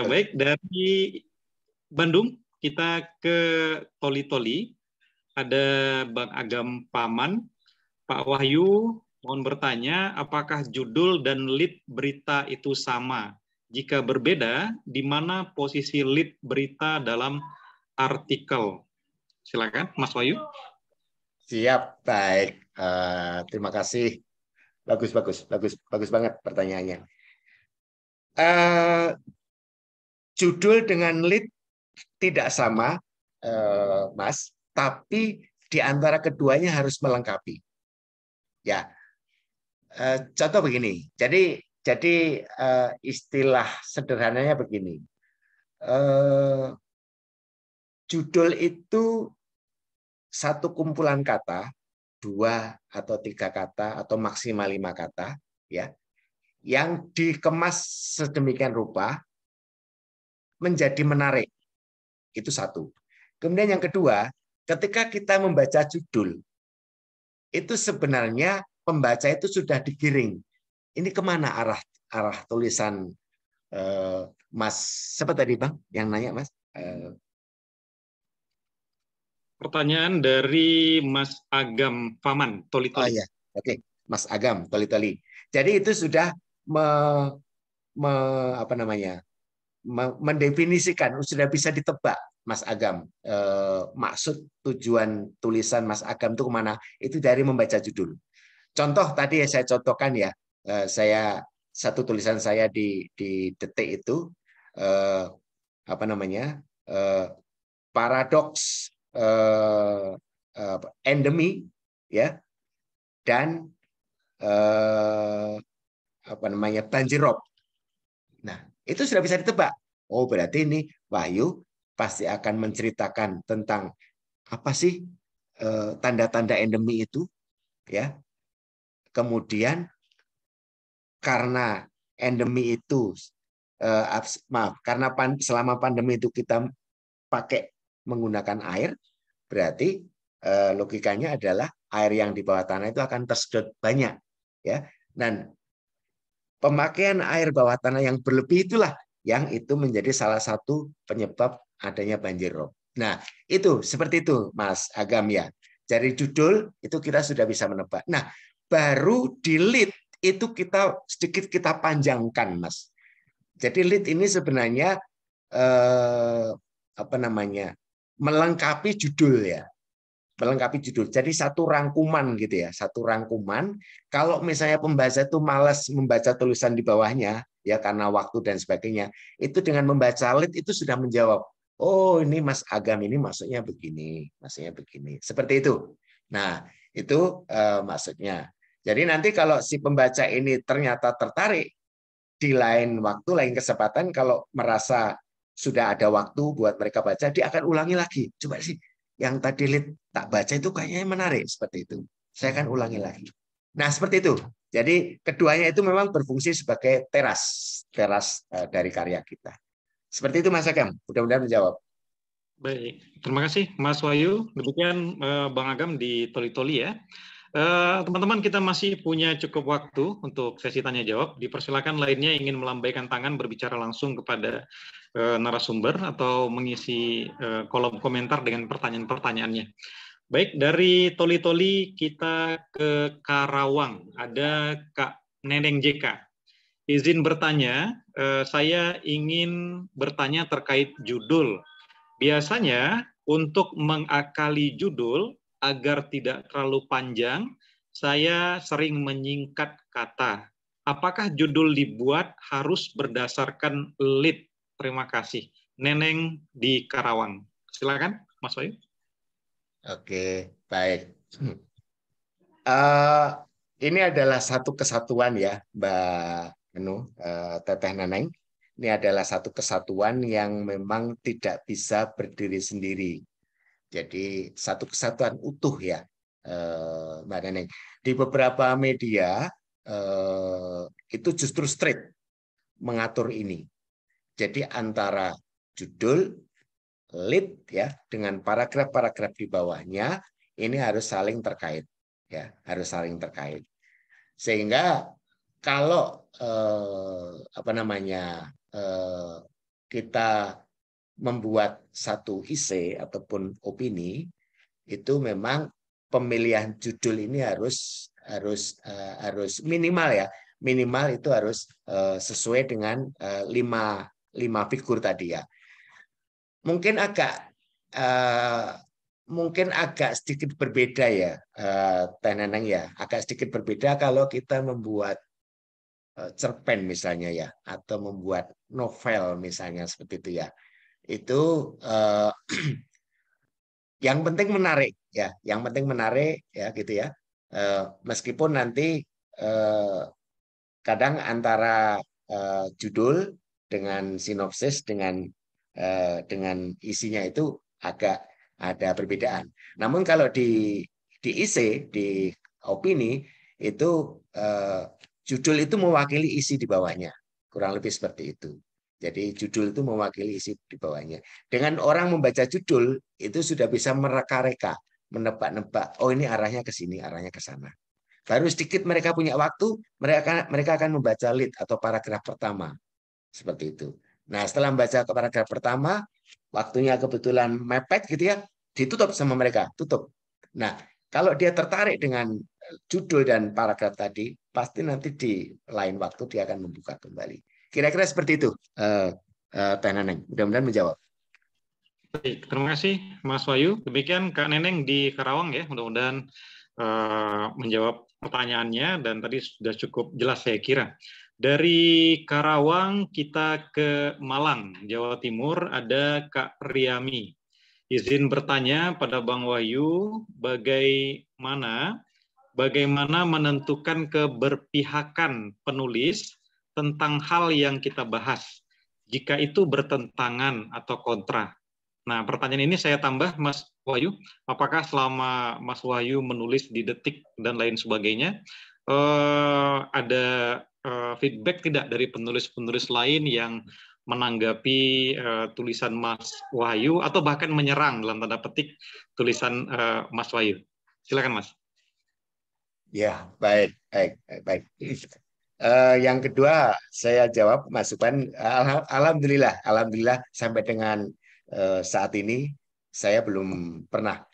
Baik, dari Bandung kita ke Toli-Toli. Ada Bang Agam Paman. Pak Wahyu, mohon bertanya, apakah judul dan lead berita itu sama? Jika berbeda, di mana posisi lead berita dalam artikel? Silakan, Mas Wahyu. Siap, baik. Terima kasih. Bagus, bagus, bagus, bagus banget pertanyaannya. Judul dengan lead tidak sama, Mas, tapi di antara keduanya harus melengkapi. Ya, contoh begini. Jadi istilah sederhananya begini. Judul itu satu kumpulan kata, 2 atau 3 kata atau maksimal 5 kata, ya, yang dikemas sedemikian rupa menjadi menarik. Itu satu. Kemudian yang kedua, ketika kita membaca judul, itu sebenarnya pembaca itu sudah digiring. Ini kemana arah tulisan Mas? Siapa tadi Bang yang nanya Mas? Pertanyaan dari Mas Agam Faman, Toli-Toli. Oh iya, oke, Mas Agam, Toli-Toli. Jadi itu sudah mendefinisikan, sudah bisa ditebak, Mas Agam. Maksud tujuan tulisan Mas Agam itu kemana? Itu dari membaca judul. Contoh tadi saya contohkan ya, satu tulisan saya di Detik itu paradoks endemi ya dan banjir rob. Nah, itu sudah bisa ditebak. Oh, berarti ini Wahyu pasti akan menceritakan tentang apa sih tanda-tanda endemi itu, ya. Kemudian karena endemi itu, karena selama pandemi itu kita pakai menggunakan air, berarti logikanya adalah air yang di bawah tanah itu akan tersedot banyak, ya. Dan pemakaian air bawah tanah yang berlebih itulah yang itu menjadi salah satu penyebab adanya banjir rob. Nah, itu seperti itu, Mas Agam ya. Dari judul itu kita sudah bisa menebak. Nah, baru di lead itu kita sedikit kita panjangkan, Mas. Jadi lead ini sebenarnya melengkapi judul ya. Melengkapi judul. Jadi satu rangkuman gitu ya, satu rangkuman. Kalau misalnya pembaca itu malas membaca tulisan di bawahnya ya karena waktu dan sebagainya, itu dengan membaca lead itu sudah menjawab. Oh, ini Mas Agam ini maksudnya begini, maksudnya begini. Seperti itu. Nah, itu maksudnya. Jadi nanti kalau si pembaca ini ternyata tertarik di lain waktu, lain kesempatan, kalau merasa sudah ada waktu buat mereka baca, dia akan ulangi lagi. Coba sih yang tadi tak baca itu kayaknya menarik, seperti itu. Saya akan ulangi lagi. Nah, seperti itu. Jadi keduanya itu memang berfungsi sebagai teras dari karya kita. Seperti itu Mas Agam. Mudah-mudahan menjawab. Baik, terima kasih Mas Wahyu. Demikian Bang Agam di Toli-Toli ya. Teman-teman, kita masih punya cukup waktu untuk sesi tanya jawab. Dipersilakan lainnya ingin melambaikan tangan berbicara langsung kepada narasumber atau mengisi kolom komentar dengan pertanyaan-pertanyaannya. Baik, dari Toli-Toli kita ke Karawang. Ada Kak Neneng JK. Izin bertanya, saya ingin bertanya terkait judul. Biasanya untuk mengakali judul agar tidak terlalu panjang, saya sering menyingkat kata. Apakah judul dibuat harus berdasarkan lead? Terima kasih. Neneng di Karawang. Silakan, Mas Wahyu. Oke, baik. Ini adalah satu kesatuan ya, Mbak Teteh Neneng. Ini adalah satu kesatuan yang memang tidak bisa berdiri sendiri. Jadi satu kesatuan utuh ya, Mbak Neneng. Di beberapa media itu justru straight mengatur ini. Jadi antara judul, lead ya dengan paragraf-paragraf di bawahnya ini harus saling terkait, ya harus saling terkait. Sehingga kalau kita membuat satu isi ataupun opini, itu memang pemilihan judul ini harus harus minimal ya, minimal itu harus sesuai dengan lima figur tadi ya. Mungkin agak sedikit berbeda ya, Teh Neneng ya, agak sedikit berbeda kalau kita membuat cerpen misalnya ya, atau membuat novel misalnya seperti itu ya. Itu yang penting menarik ya, yang penting menarik ya gitu ya. Meskipun nanti kadang antara judul dengan sinopsis dengan isinya itu agak ada perbedaan. Namun kalau di IC, di opini itu judul itu mewakili isi di bawahnya, kurang lebih seperti itu. Jadi judul itu mewakili isi di bawahnya. Dengan orang membaca judul itu sudah bisa mereka-reka, menebak-nebak. Oh ini arahnya ke sini, arahnya ke sana. Baru sedikit mereka punya waktu, mereka akan membaca lead atau paragraf pertama seperti itu. Nah setelah membaca paragraf pertama, waktunya kebetulan mepet gitu ya, ditutup sama mereka, tutup. Nah kalau dia tertarik dengan judul dan paragraf tadi, pasti nanti di lain waktu dia akan membuka kembali. Kira-kira seperti itu, Teh Neneng. Mudah-mudahan menjawab. Baik, terima kasih Mas Wahyu. Demikian Kak Neneng di Karawang ya, mudah-mudahan menjawab pertanyaannya dan tadi sudah cukup jelas saya kira. Dari Karawang kita ke Malang, Jawa Timur, ada Kak Riami. Izin bertanya pada Bang Wahyu, bagaimana menentukan keberpihakan penulis tentang hal yang kita bahas, jika itu bertentangan atau kontra. Nah, pertanyaan ini saya tambah, Mas Wahyu, apakah selama Mas Wahyu menulis di Detik dan lain sebagainya, ada feedback tidak dari penulis-penulis lain yang menanggapi tulisan Mas Wahyu atau bahkan menyerang dalam tanda petik tulisan Mas Wahyu? Silakan, Mas. Ya, baik. Yang kedua, saya jawab masukan. Alhamdulillah sampai dengan saat ini saya belum pernah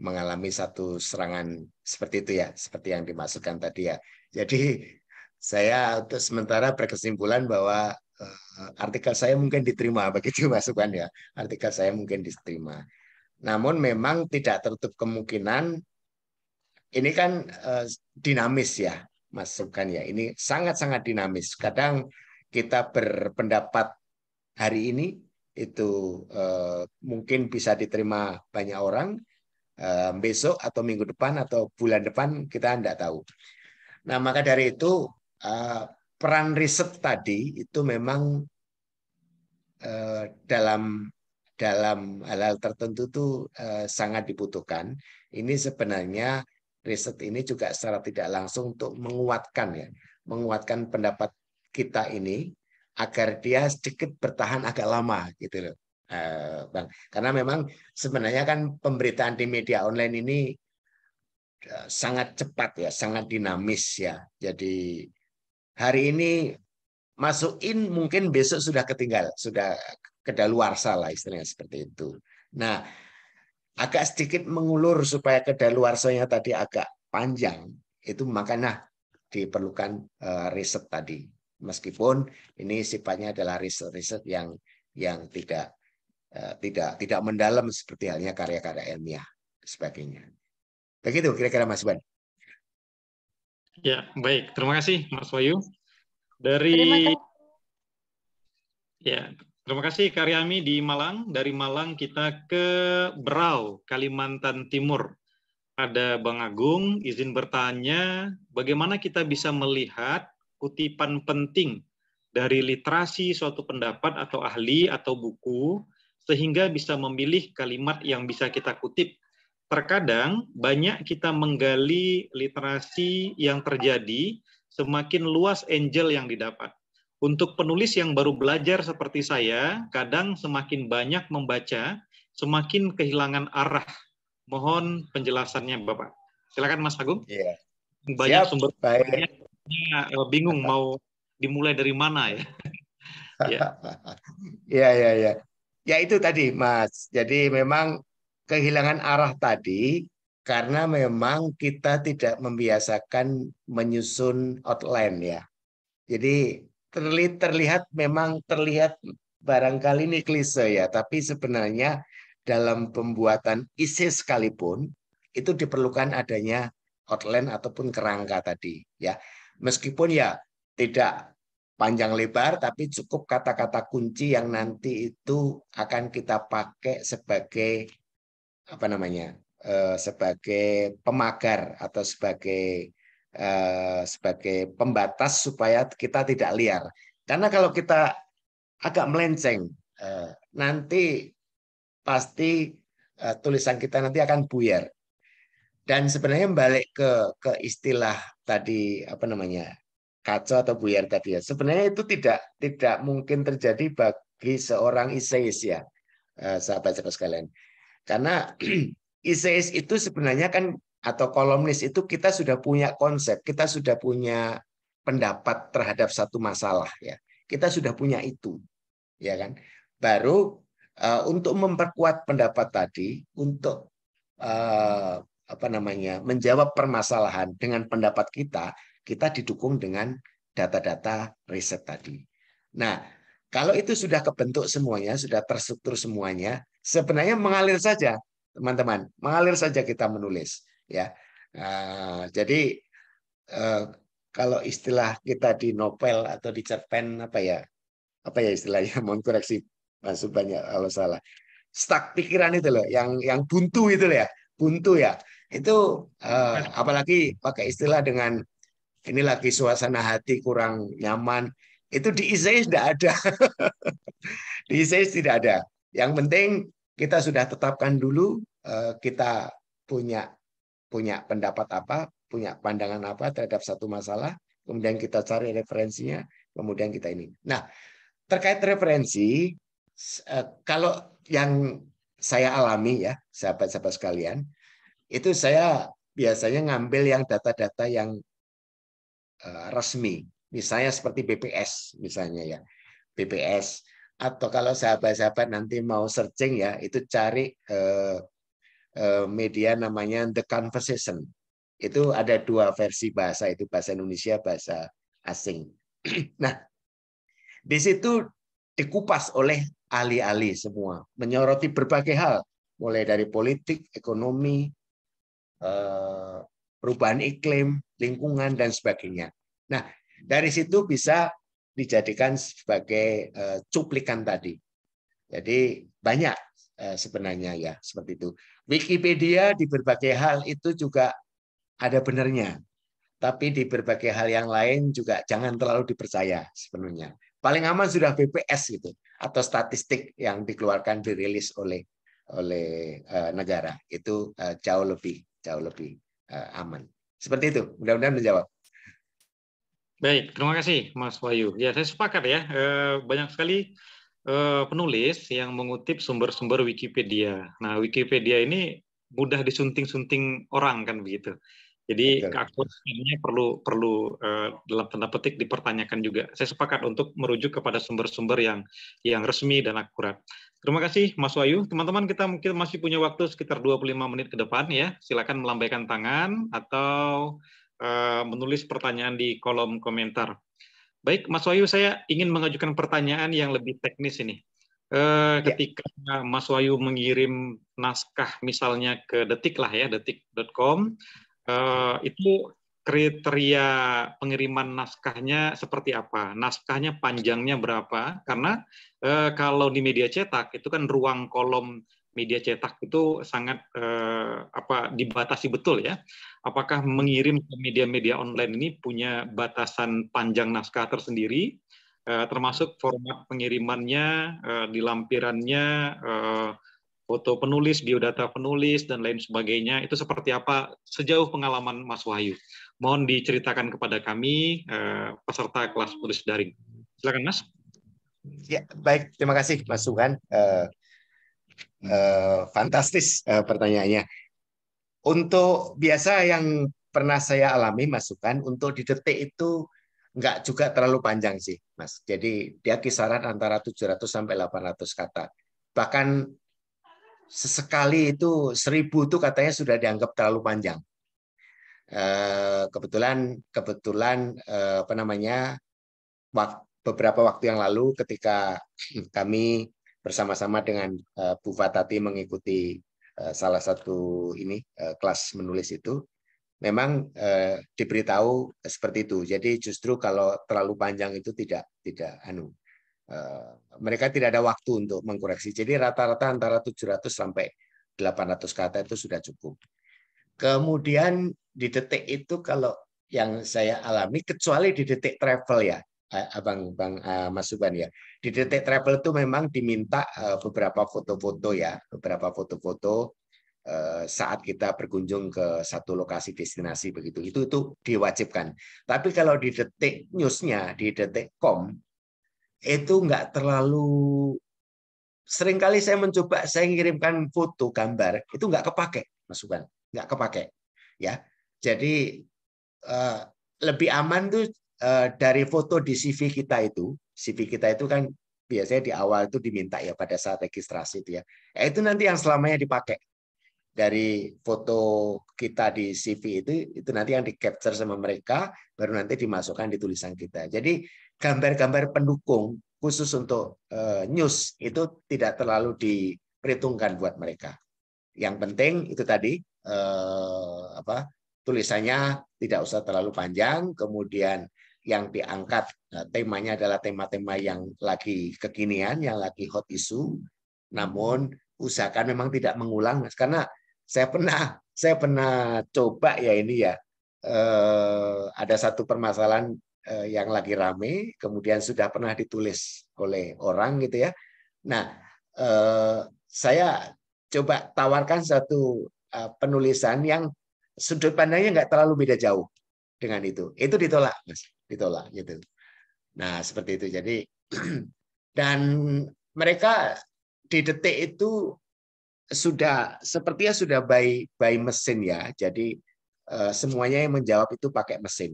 mengalami satu serangan seperti itu ya, seperti yang dimaksudkan tadi ya. Jadi saya untuk sementara berkesimpulan bahwa artikel saya mungkin diterima, begitu masukan ya. Artikel saya mungkin diterima. Namun memang tidak tertutup kemungkinan ini kan dinamis ya masukan ya. Ini sangat-sangat dinamis. Kadang kita berpendapat hari ini itu mungkin bisa diterima banyak orang, besok atau minggu depan atau bulan depan kita tidak tahu. Nah maka dari itu peran riset tadi itu memang dalam hal-hal tertentu tuh sangat dibutuhkan. Ini sebenarnya riset ini juga secara tidak langsung untuk menguatkan pendapat kita ini agar dia sedikit bertahan agak lama gitu loh, Bang. Karena memang sebenarnya kan pemberitaan di media online ini sangat cepat ya, sangat dinamis ya. Jadi hari ini masukin mungkin besok sudah ketinggal, sudah kedaluarsa lah istilahnya seperti itu. Nah, agak sedikit mengulur supaya kedaluarsanya tadi agak panjang, itu makanya diperlukan riset tadi. Meskipun ini sifatnya adalah riset yang tidak mendalam seperti halnya karya-karya ilmiah sebagainya. Begitu kira-kira Mas Ban. Ya, baik. Terima kasih Mas Wahyu. Terima kasih. Ya, terima kasih Karyami di Malang. Dari Malang kita ke Berau, Kalimantan Timur. Ada Bang Agung, izin bertanya, bagaimana kita bisa melihat kutipan penting dari literasi suatu pendapat atau ahli atau buku, sehingga bisa memilih kalimat yang bisa kita kutip. Terkadang banyak kita menggali literasi yang terjadi, semakin luas angel yang didapat. Untuk penulis yang baru belajar seperti saya, kadang semakin banyak membaca, semakin kehilangan arah. Mohon penjelasannya, Bapak. Silakan, Mas Agung. Iya. Banyak sumber baik. Bingung mau dimulai dari mana ya. Ya. Ya itu tadi, Mas. Jadi memang kehilangan arah tadi karena memang kita tidak membiasakan menyusun outline ya. Jadi terlihat barangkali ini klise ya, tapi sebenarnya dalam pembuatan isi sekalipun itu diperlukan adanya outline ataupun kerangka tadi ya. Meskipun ya tidak panjang lebar, tapi cukup kata-kata kunci yang nanti itu akan kita pakai sebagai apa namanya, sebagai pemagar atau sebagai pembatas supaya kita tidak liar. Karena kalau kita agak melenceng, nanti pasti tulisan kita nanti akan buyar. Dan sebenarnya balik ke istilah tadi apa namanya, kacau atau buyar tadi ya. Sebenarnya itu tidak mungkin terjadi bagi seorang essayist ya, sahabat-sahabat sekalian. Karena essayist itu sebenarnya kan, atau kolumnis itu kita sudah punya konsep, kita sudah punya pendapat terhadap satu masalah ya. Kita sudah punya itu, ya kan. Baru untuk memperkuat pendapat tadi, untuk apa namanya, menjawab permasalahan dengan pendapat kita didukung dengan data-data riset tadi. Nah, kalau itu sudah kebentuk semuanya, sudah terstruktur semuanya, sebenarnya mengalir saja, teman-teman, mengalir saja kita menulis, ya. Jadi kalau istilah kita di novel atau di cerpen apa ya istilahnya, mohon koreksi Mas banyak kalau salah. Stuck pikiran itu loh, yang buntu itu loh ya, buntu ya. Itu apalagi pakai istilah dengan ini lagi suasana hati kurang nyaman, itu di essay tidak ada. Di essay tidak ada. Yang penting kita sudah tetapkan dulu kita punya pendapat apa, punya pandangan apa terhadap satu masalah, kemudian kita cari referensinya, kemudian kita ini. Nah, terkait referensi, kalau yang saya alami ya, sahabat-sahabat sekalian, itu saya biasanya ngambil yang data-data yang resmi, misalnya seperti BPS misalnya ya, BPS. Atau kalau sahabat-sahabat nanti mau searching ya, itu cari media namanya The Conversation. Itu ada dua versi bahasa, itu bahasa Indonesia, bahasa asing. Nah, di situ dikupas oleh ahli-ahli semua, menyoroti berbagai hal, mulai dari politik, ekonomi, perubahan iklim, lingkungan, dan sebagainya. Nah, dari situ bisa dijadikan sebagai cuplikan tadi. Jadi banyak sebenarnya ya, seperti itu. Wikipedia di berbagai hal itu juga ada benarnya. Tapi di berbagai hal yang lain juga jangan terlalu dipercaya sepenuhnya. Paling aman sudah BPS gitu, atau statistik yang dikeluarkan, dirilis oleh negara. Itu jauh lebih aman. Seperti itu. Mudah-mudahan menjawab. Baik, terima kasih Mas Wahyu. Ya, saya sepakat ya. Banyak sekali penulis yang mengutip sumber-sumber Wikipedia. Nah, Wikipedia ini mudah disunting-sunting orang kan begitu. Jadi keakurasiannya perlu dalam tanda petik dipertanyakan juga. Saya sepakat untuk merujuk kepada sumber-sumber yang resmi dan akurat. Terima kasih Mas Wahyu. Teman-teman, kita mungkin masih punya waktu sekitar 25 menit ke depan ya. Silakan melambaikan tangan atau menulis pertanyaan di kolom komentar. Baik, Mas Wahyu, saya ingin mengajukan pertanyaan yang lebih teknis ini. Ketika Mas Wahyu mengirim naskah misalnya ke Detik lah ya, detik.com, itu kriteria pengiriman naskahnya seperti apa? Naskahnya panjangnya berapa? Karena kalau di media cetak itu kan ruang kolom media cetak itu sangat dibatasi betul ya. Apakah mengirim ke media-media online ini punya batasan panjang naskah tersendiri, termasuk format pengirimannya, di lampirannya, foto penulis, biodata penulis, dan lain sebagainya. Itu seperti apa sejauh pengalaman Mas Wahyu? Mohon diceritakan kepada kami, peserta kelas tulis daring. Silakan Mas. Ya, baik. Terima kasih Mas Suhan. Fantastis pertanyaannya. Untuk biasa yang pernah saya alami masukan, untuk di Detik itu nggak juga terlalu panjang sih, Mas. Jadi dia kisaran antara 700 sampai 800 kata. Bahkan sesekali itu 1000 itu katanya sudah dianggap terlalu panjang. Kebetulan apa namanya, beberapa waktu yang lalu ketika kami bersama-sama dengan Bu Fatati mengikuti salah satu kelas menulis itu, memang diberitahu seperti itu. Jadi justru kalau terlalu panjang itu tidak mereka tidak ada waktu untuk mengkoreksi. Jadi rata-rata antara 700 sampai 800 kata itu sudah cukup. Kemudian di detik itu kalau yang saya alami, kecuali di detik travel ya, Mas Suban ya. Di detik travel itu memang diminta beberapa foto-foto ya, beberapa foto-foto saat kita berkunjung ke satu lokasi destinasi begitu. Itu diwajibkan. Tapi kalau di detik newsnya, di detik.com itu nggak terlalu. Seringkali saya mencoba, saya ngirimkan foto, gambar, itu nggak kepake, Mas Suban, nggak kepake. Ya, jadi lebih aman tuh dari foto di CV kita itu kan biasanya di awal itu diminta ya pada saat registrasi itu ya. Itu nanti yang selamanya dipakai. Dari foto kita di CV itu nanti yang di capture sama mereka, baru nanti dimasukkan di tulisan kita. Jadi gambar-gambar pendukung khusus untuk news itu tidak terlalu diperhitungkan buat mereka. Yang penting itu tadi tulisannya tidak usah terlalu panjang, kemudian yang diangkat temanya adalah tema-tema yang lagi kekinian, yang lagi hot issue, namun usahakan memang tidak mengulang, karena saya pernah coba ya ini ya, ada satu permasalahan yang lagi rame, kemudian sudah pernah ditulis oleh orang gitu ya. Nah, saya coba tawarkan satu penulisan yang sudut pandangnya nggak terlalu beda jauh dengan itu ditolak, Mas, ditolak gitu. Nah, seperti itu. Jadi dan mereka di detik itu sepertinya sudah by mesin ya. Jadi semuanya yang menjawab itu pakai mesin.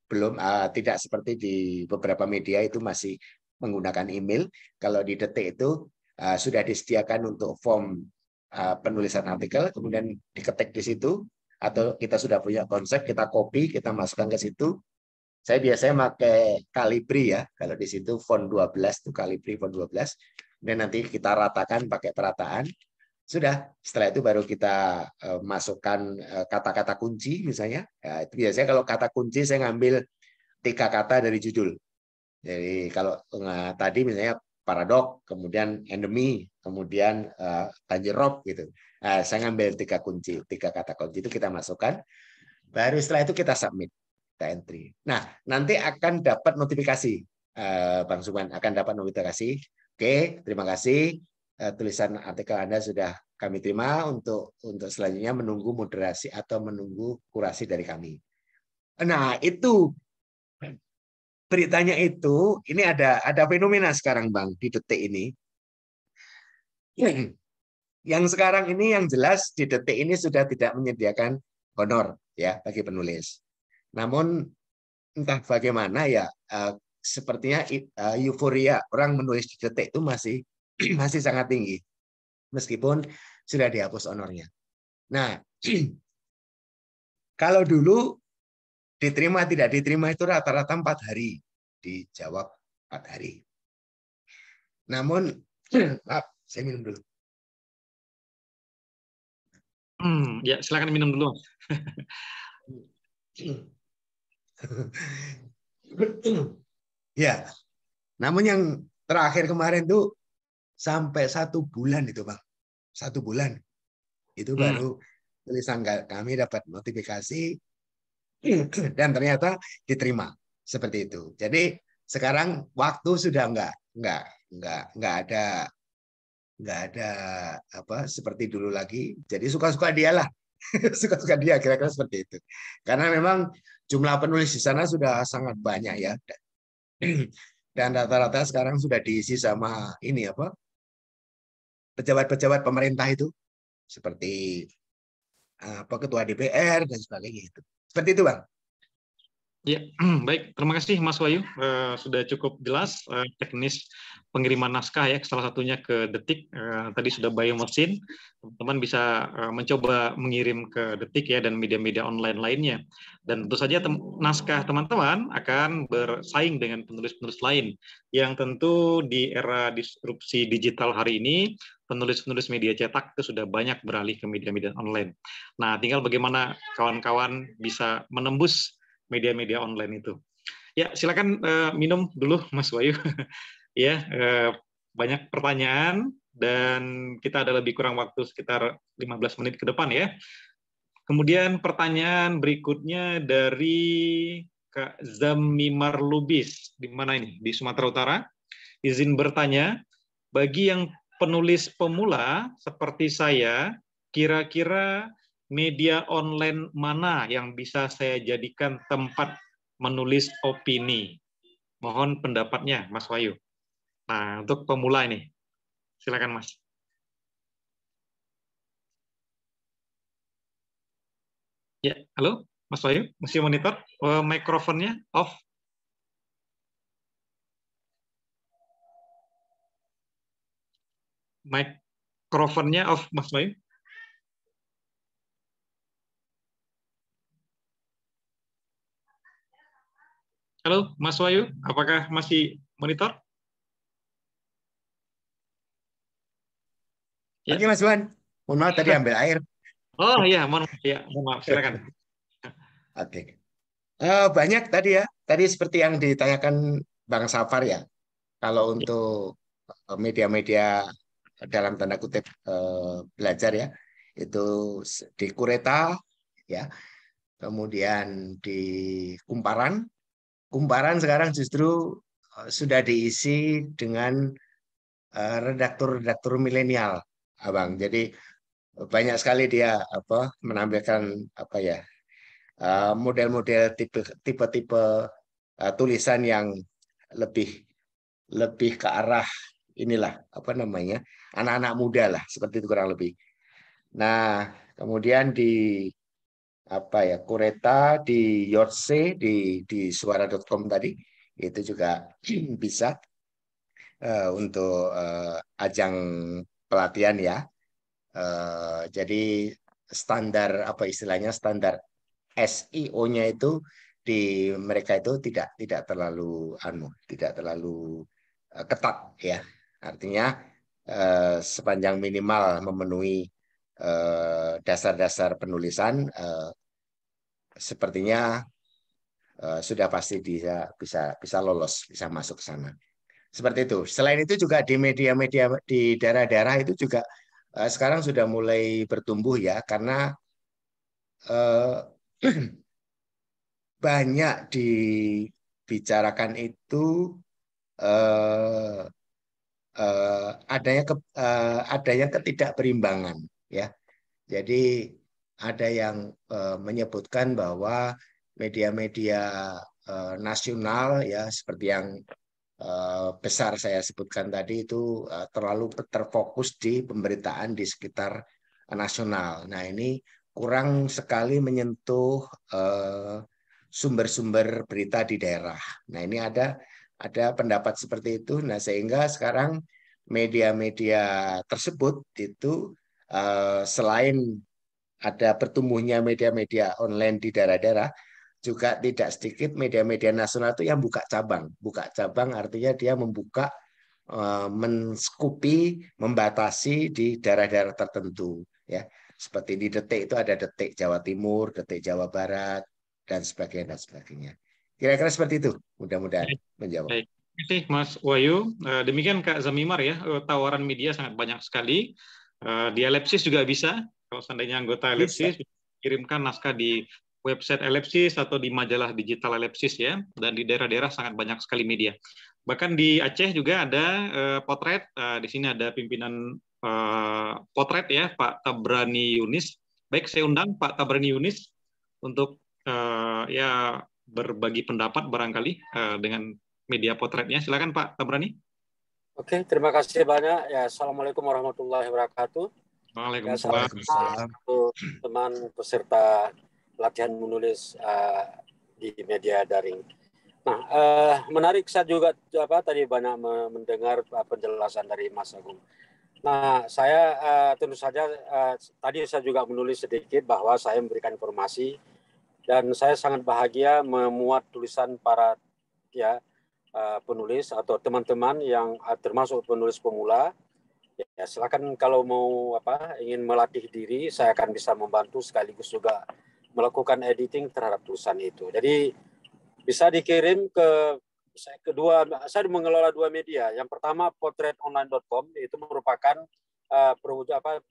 Belum tidak seperti di beberapa media itu masih menggunakan email. Kalau di detik itu sudah disediakan untuk form penulisan artikel, kemudian diketik di situ, atau kita sudah punya konsep, kita copy, kita masukkan ke situ. Saya biasanya pakai Calibri ya, kalau di situ font 12 itu Calibri font 12, dan nanti kita ratakan pakai perataan. Sudah, setelah itu baru kita masukkan kata-kata kunci misalnya. Ya, itu biasanya kalau kata kunci saya ngambil 3 kata dari judul. Jadi kalau tadi misalnya paradok, kemudian endemi, kemudian banjir rob gitu. Saya ngambil 3 kata kunci itu kita masukkan. Baru setelah itu kita submit, kita entry. Nah, nanti akan dapat notifikasi, Bang Suman akan dapat notifikasi. Oke, terima kasih. Tulisan artikel Anda sudah kami terima, untuk selanjutnya menunggu moderasi atau menunggu kurasi dari kami. Nah, itu beritanya itu, ini ada fenomena sekarang Bang di detik ini. Yang sekarang ini yang jelas di detik ini sudah tidak menyediakan honor ya bagi penulis. Namun entah bagaimana ya, sepertinya euforia orang menulis di detik itu masih sangat tinggi, meskipun sudah dihapus honornya. Nah, kalau dulu diterima tidak diterima itu rata-rata 4 hari, dijawab 4 hari. Namun, maaf, saya minum dulu. Ya, silakan minum dulu. Ya, namun yang terakhir kemarin tuh sampai 1 bulan itu Bang, 1 bulan itu baru tulisan kami dapat notifikasi dan ternyata diterima seperti itu. Jadi sekarang waktu sudah nggak ada apa seperti dulu lagi. Jadi suka-suka dia lah, suka-suka dia kira-kira seperti itu. Karena memang jumlah penulis di sana sudah sangat banyak ya. Dan rata-rata sekarang sudah diisi sama ini apa, pejabat-pejabat pemerintah itu, seperti apa ketua DPR dan sebagainya itu. Seperti itu Bang. Ya, baik. Terima kasih Mas Wahyu. Sudah cukup jelas teknis pengiriman naskah ya, salah satunya ke Detik. Tadi sudah bio mesin. Teman-teman bisa mencoba mengirim ke Detik ya dan media-media online lainnya. Dan tentu saja naskah teman-teman akan bersaing dengan penulis-penulis lain yang tentu di era disrupsi digital hari ini penulis-penulis media cetak itu sudah banyak beralih ke media-media online. Nah, tinggal bagaimana kawan-kawan bisa menembus media-media online itu. Ya, silakan minum dulu Mas Wahyu. Ya, banyak pertanyaan dan kita ada lebih kurang waktu sekitar 15 menit ke depan ya. Kemudian pertanyaan berikutnya dari Kak Zamimar Lubis. Di mana ini? Di Sumatera Utara. Izin bertanya, bagi yang penulis pemula seperti saya, kira-kira media online mana yang bisa saya jadikan tempat menulis opini? Mohon pendapatnya, Mas Wahyu. Nah, untuk pemula ini, silakan Mas. Ya, halo, Mas Wahyu, masih monitor? Mikrofonnya off. Mikrofonnya off, Mas Wahyu. Halo, Mas Wahyu, apakah masih monitor? Ya. Oke, Mas Wan. Mohon maaf tadi ambil air. Oh iya, mohon maaf, silakan. Oke. Banyak tadi ya. Tadi seperti yang ditanyakan Bang Safar ya. Kalau untuk media-media dalam tanda kutip belajar ya, itu di Kureta ya. Kemudian di Kumparan. Kumparan sekarang justru sudah diisi dengan redaktur-redaktur milenial, Abang. Jadi banyak sekali dia menampilkan model-model tipe-tipe tulisan yang lebih lebih ke arah inilah anak-anak muda lah seperti itu kurang lebih. Nah, kemudian di Kureta, di Yorse, di suara.com tadi itu juga bisa untuk ajang pelatihan ya. Jadi standar standar SEO-nya itu di mereka itu tidak terlalu ketat ya. Artinya sepanjang minimal memenuhi dasar-dasar penulisan sepertinya sudah pasti bisa lolos, bisa masuk ke sana. Seperti itu. Selain itu juga di media-media di daerah-daerah itu juga sekarang sudah mulai bertumbuh ya, karena banyak dibicarakan itu eh, adanya ketidakberimbangan ya. Jadi ada yang menyebutkan bahwa media-media nasional ya seperti yang besar saya sebutkan tadi itu terlalu terfokus di pemberitaan di sekitar nasional. Nah, ini kurang sekali menyentuh sumber-sumber berita di daerah. Nah, ini ada pendapat seperti itu. Nah, sehingga sekarang media-media tersebut itu selain ada pertumbuhnya media-media online di daerah-daerah, juga tidak sedikit media-media nasional itu yang buka cabang. Buka cabang artinya dia membuka, menskupi, membatasi di daerah-daerah tertentu. Ya, seperti di Detik itu ada Detik Jawa Timur, Detik Jawa Barat, dan sebagainya dan sebagainya. Kira-kira seperti itu. Mudah-mudahan menjawab. Baik. Terima kasih Mas Wahyu. Demikian Kak Zamimar ya, tawaran media sangat banyak sekali. Di Elepsis juga bisa, kalau seandainya anggota Elepsis, kirimkan naskah di website Elepsis atau di majalah digital Elepsis ya, dan di daerah-daerah sangat banyak sekali media. Bahkan di Aceh juga ada potret, di sini ada pimpinan potret ya, Pak Tabrani Yunis. Baik, saya undang Pak Tabrani Yunis untuk ya berbagi pendapat barangkali dengan media potretnya. Silakan Pak Tabrani. Oke, terima kasih banyak. Ya, Assalamualaikum warahmatullahi wabarakatuh. Waalaikumsalam. Untuk teman peserta latihan menulis di media daring. Nah, menarik, saya juga tadi banyak mendengar penjelasan dari Mas Agung. Nah, saya tentu saja tadi saya juga menulis sedikit bahwa saya memberikan informasi dan saya sangat bahagia memuat tulisan para penulis atau teman-teman yang termasuk penulis pemula. Ya, silakan kalau mau ingin melatih diri, saya akan bisa membantu sekaligus juga melakukan editing terhadap tulisan itu. Jadi bisa dikirim ke saya mengelola 2 media. Yang pertama potretonline.com, itu merupakan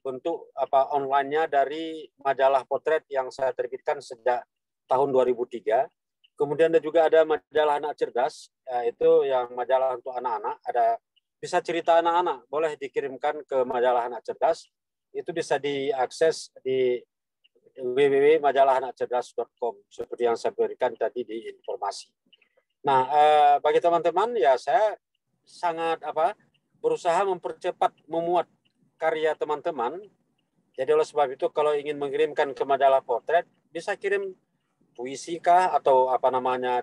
bentuk online-nya dari majalah potret yang saya terbitkan sejak tahun 2003. Kemudian juga ada majalah Anak Cerdas, itu yang majalah untuk anak-anak, ada bisa cerita anak-anak, boleh dikirimkan ke majalah Anak Cerdas. Itu bisa diakses di www.majalahanakcerdas.com seperti yang saya berikan tadi di informasi. Nah, bagi teman-teman ya saya sangat berusaha mempercepat memuat karya teman-teman. Jadi oleh sebab itu kalau ingin mengirimkan ke majalah potret bisa kirim puisi kah atau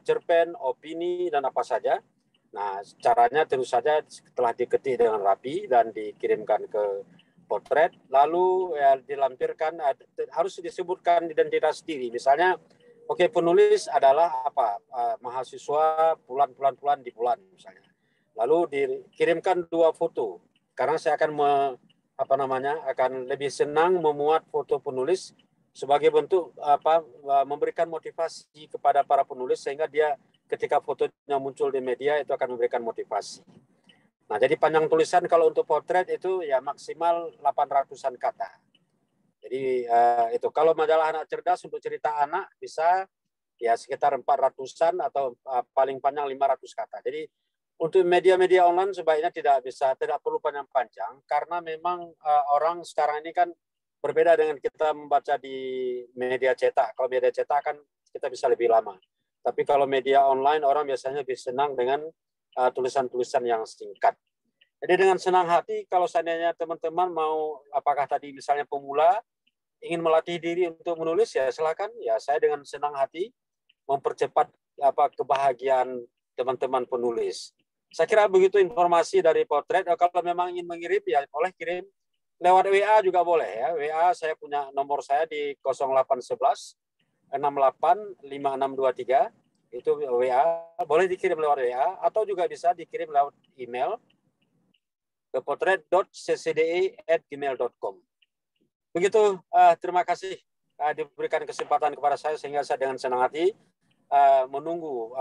cerpen, opini dan apa saja. Nah, caranya tentu saja setelah diketik dengan rapi dan dikirimkan ke potret, lalu dilampirkan, harus disebutkan identitas diri. Misalnya, penulis adalah mahasiswa bulan di bulan misalnya. Lalu dikirimkan 2 foto, karena saya akan akan lebih senang memuat foto penulis sebagai bentuk memberikan motivasi kepada para penulis sehingga dia ketika fotonya muncul di media itu akan memberikan motivasi. Nah, jadi panjang tulisan kalau untuk potret itu ya maksimal 800-an kata. Jadi itu kalau majalah Anak Cerdas untuk cerita anak bisa ya sekitar 400-an atau paling panjang 500 kata. Jadi untuk media-media online sebaiknya tidak perlu panjang-panjang karena memang orang sekarang ini kan berbeda dengan kita membaca di media cetak. Kalau media cetak kan kita bisa lebih lama. Tapi kalau media online orang biasanya lebih senang dengan tulisan-tulisan yang singkat. Jadi dengan senang hati kalau seandainya teman-teman mau apakah tadi misalnya pemula ingin melatih diri untuk menulis ya silakan ya saya dengan senang hati mempercepat kebahagiaan teman-teman penulis. Saya kira begitu informasi dari potret. Kalau memang ingin mengirim ya boleh kirim lewat WA juga boleh ya. WA saya punya nomor saya di 0811 68 5623 itu WA, boleh dikirim lewat WA atau juga bisa dikirim lewat email ke potret.ccde@gmail.com. Begitu, terima kasih diberikan kesempatan kepada saya sehingga saya dengan senang hati menunggu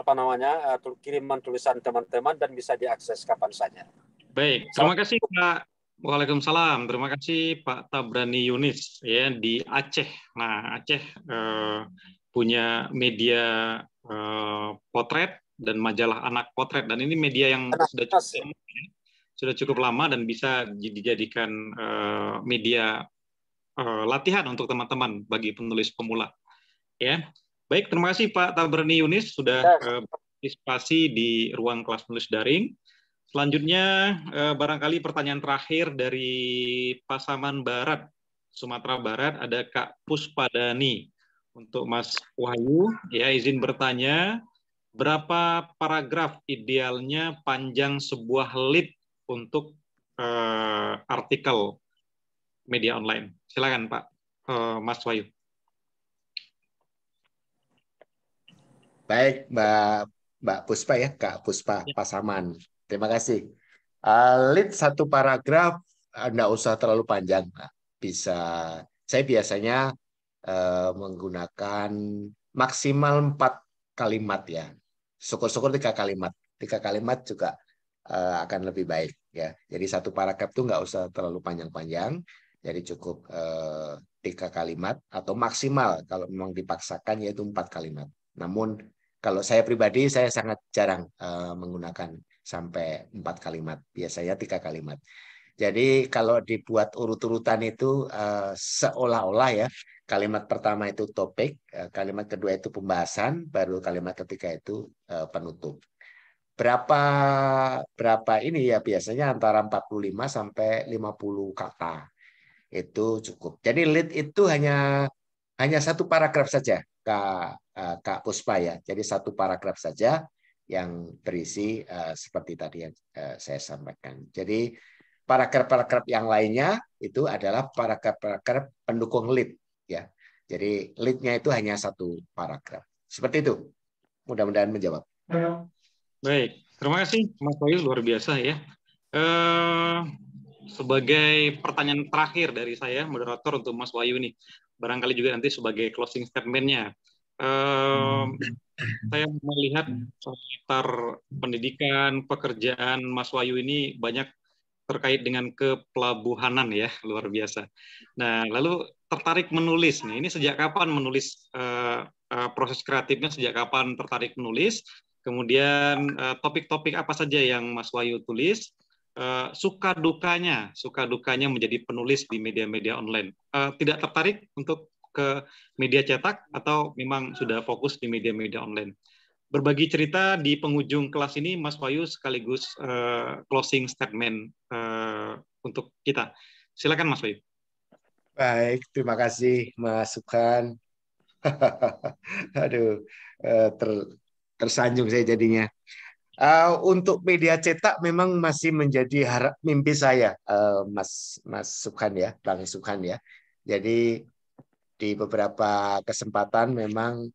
kiriman tulisan teman-teman dan bisa diakses kapan saja. Baik, terima kasih Pak. Waalaikumsalam. Terima kasih Pak Tabrani Yunis ya di Aceh. Nah, Aceh punya media potret dan majalah Anak Potret dan ini media yang sudah cukup lama dan bisa dijadikan media latihan untuk teman-teman bagi penulis pemula. Ya, baik. Terima kasih Pak Tabrani Yunis sudah partisipasi di ruang kelas menulis daring. Selanjutnya barangkali pertanyaan terakhir dari Pasaman Barat, Sumatera Barat, ada Kak Puspadani. Untuk Mas Wahyu, ya izin bertanya, berapa paragraf idealnya panjang sebuah lead untuk artikel media online? Silakan Pak Mas Wahyu. Baik, Mbak Puspa ya, Kak Puspa Pasaman. Terima kasih. Lead 1 paragraf enggak usah terlalu panjang. Saya biasanya menggunakan maksimal 4 kalimat ya. Syukur-syukur 3 kalimat. 3 kalimat juga akan lebih baik ya. Jadi 1 paragraf itu nggak usah terlalu panjang-panjang. Jadi cukup 3 kalimat atau maksimal kalau memang dipaksakan yaitu 4 kalimat. Namun kalau saya pribadi saya sangat jarang menggunakan sampai 4 kalimat, biasanya 3 kalimat. Jadi kalau dibuat urut-urutan itu seolah-olah ya, kalimat pertama itu topik, kalimat kedua itu pembahasan, baru kalimat ketiga itu penutup. Berapa ini ya biasanya antara 45 sampai 50 kata. Itu cukup. Jadi lead itu hanya hanya satu paragraf saja, Kak Puspa ya. Jadi satu paragraf saja yang berisi seperti tadi yang saya sampaikan. Jadi paragraf-paragraf yang lainnya itu adalah paragraf-paragraf pendukung lead ya. Jadi lead-nya itu hanya satu paragraf. Seperti itu. Mudah-mudahan menjawab. Baik, terima kasih Mas Bayu, luar biasa ya. Sebagai pertanyaan terakhir dari saya, moderator, untuk Mas Wahyu nih, barangkali juga nanti sebagai closing statement-nya. Saya melihat sekitar pendidikan, pekerjaan Mas Wahyu ini banyak terkait dengan kepelabuhanan ya, luar biasa. Nah, lalu tertarik menulis nih, ini sejak kapan menulis, proses kreatifnya sejak kapan tertarik menulis, kemudian topik-topik apa saja yang Mas Wahyu tulis, suka dukanya menjadi penulis di media-media online. Tidak tertarik untuk ke media cetak atau memang sudah fokus di media-media online? Berbagi cerita di penghujung kelas ini, Mas Wahyu, sekaligus closing statement untuk kita. Silakan Mas Wahyu. Baik, terima kasih Mas Subhan. Aduh, tersanjung saya jadinya. Untuk media cetak memang masih menjadi mimpi saya, Mas Subhan ya, Bang Subhan ya. Jadi di beberapa kesempatan memang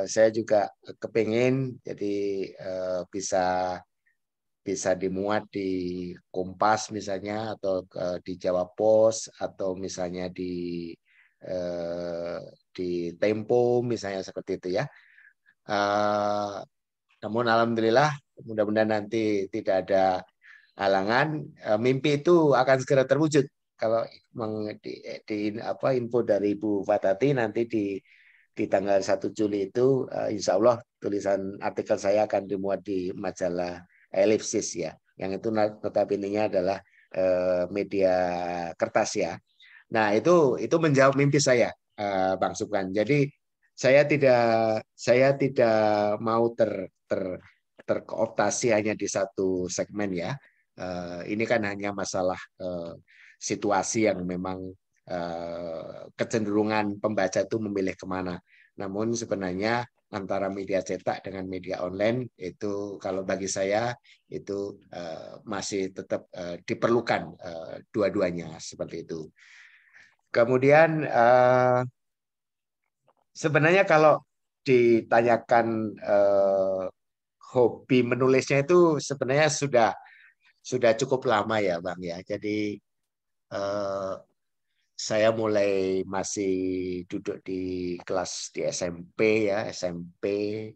saya juga kepingin jadi bisa dimuat di Kompas misalnya, atau di Jawa Pos, atau misalnya di Tempo misalnya, seperti itu ya. Namun alhamdulillah, mudah-mudahan nanti tidak ada halangan. Mimpi itu akan segera terwujud. Kalau info dari Ibu Fatati nanti di tanggal 1 Juli itu, insya Allah tulisan artikel saya akan dimuat di majalah Ellipsis ya. Yang itu notabene-nya adalah media kertas ya. Nah, itu menjawab mimpi saya, Bang Subhan. Jadi saya tidak mau terkooptasi hanya di satu segmen ya. Ini kan hanya masalah situasi yang memang kecenderungan pembaca itu memilih kemana. Namun sebenarnya antara media cetak dengan media online itu, kalau bagi saya itu masih tetap diperlukan dua-duanya, seperti itu. Kemudian sebenarnya kalau ditanyakan hobi menulisnya itu sebenarnya sudah cukup lama ya Bang ya. Jadi saya mulai masih duduk di kelas di SMP ya, SMP,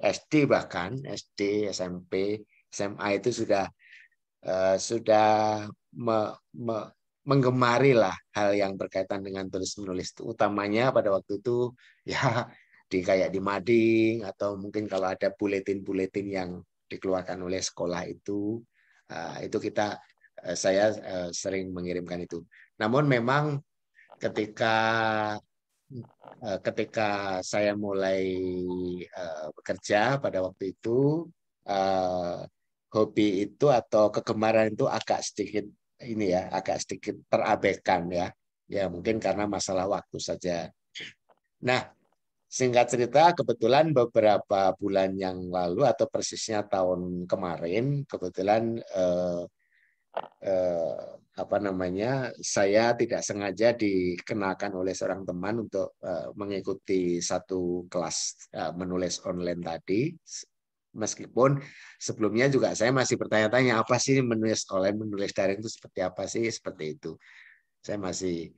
SD bahkan, SD, SMP, SMA itu sudah menggemari lah hal yang berkaitan dengan tulis menulis, utamanya pada waktu itu ya kayak di mading, atau mungkin kalau ada buletin-buletin yang dikeluarkan oleh sekolah itu saya sering mengirimkan itu. Namun memang ketika saya mulai bekerja pada waktu itu, hobi itu atau kegemaran itu agak sedikit terabaikan ya. Ya mungkin karena masalah waktu saja. Nah, singkat cerita, kebetulan beberapa bulan yang lalu atau persisnya tahun kemarin, kebetulan saya tidak sengaja dikenalkan oleh seorang teman untuk mengikuti satu kelas menulis online tadi. Meskipun sebelumnya juga saya masih bertanya-tanya, apa sih menulis online, menulis daring itu seperti apa sih, seperti itu. Saya masih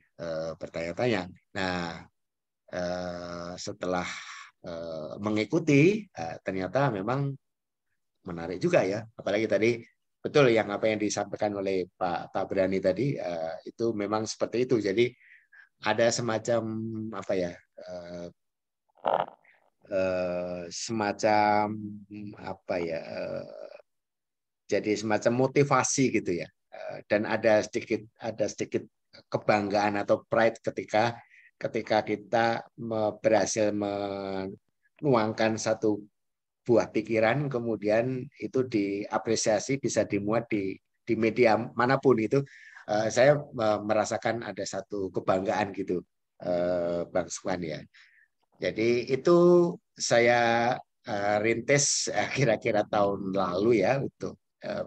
bertanya-tanya. Nah, setelah mengikuti, ternyata memang menarik juga ya. Apalagi tadi betul yang apa yang disampaikan oleh Pak Tabrani tadi, itu memang seperti itu. Jadi ada semacam jadi semacam motivasi gitu ya, dan ada sedikit kebanggaan atau pride ketika kita berhasil menuangkan satu buah pikiran, kemudian itu diapresiasi, bisa dimuat di media manapun itu. Saya merasakan ada satu kebanggaan gitu. Bang Sukwan ya. Jadi itu saya rintis kira-kira tahun lalu ya untuk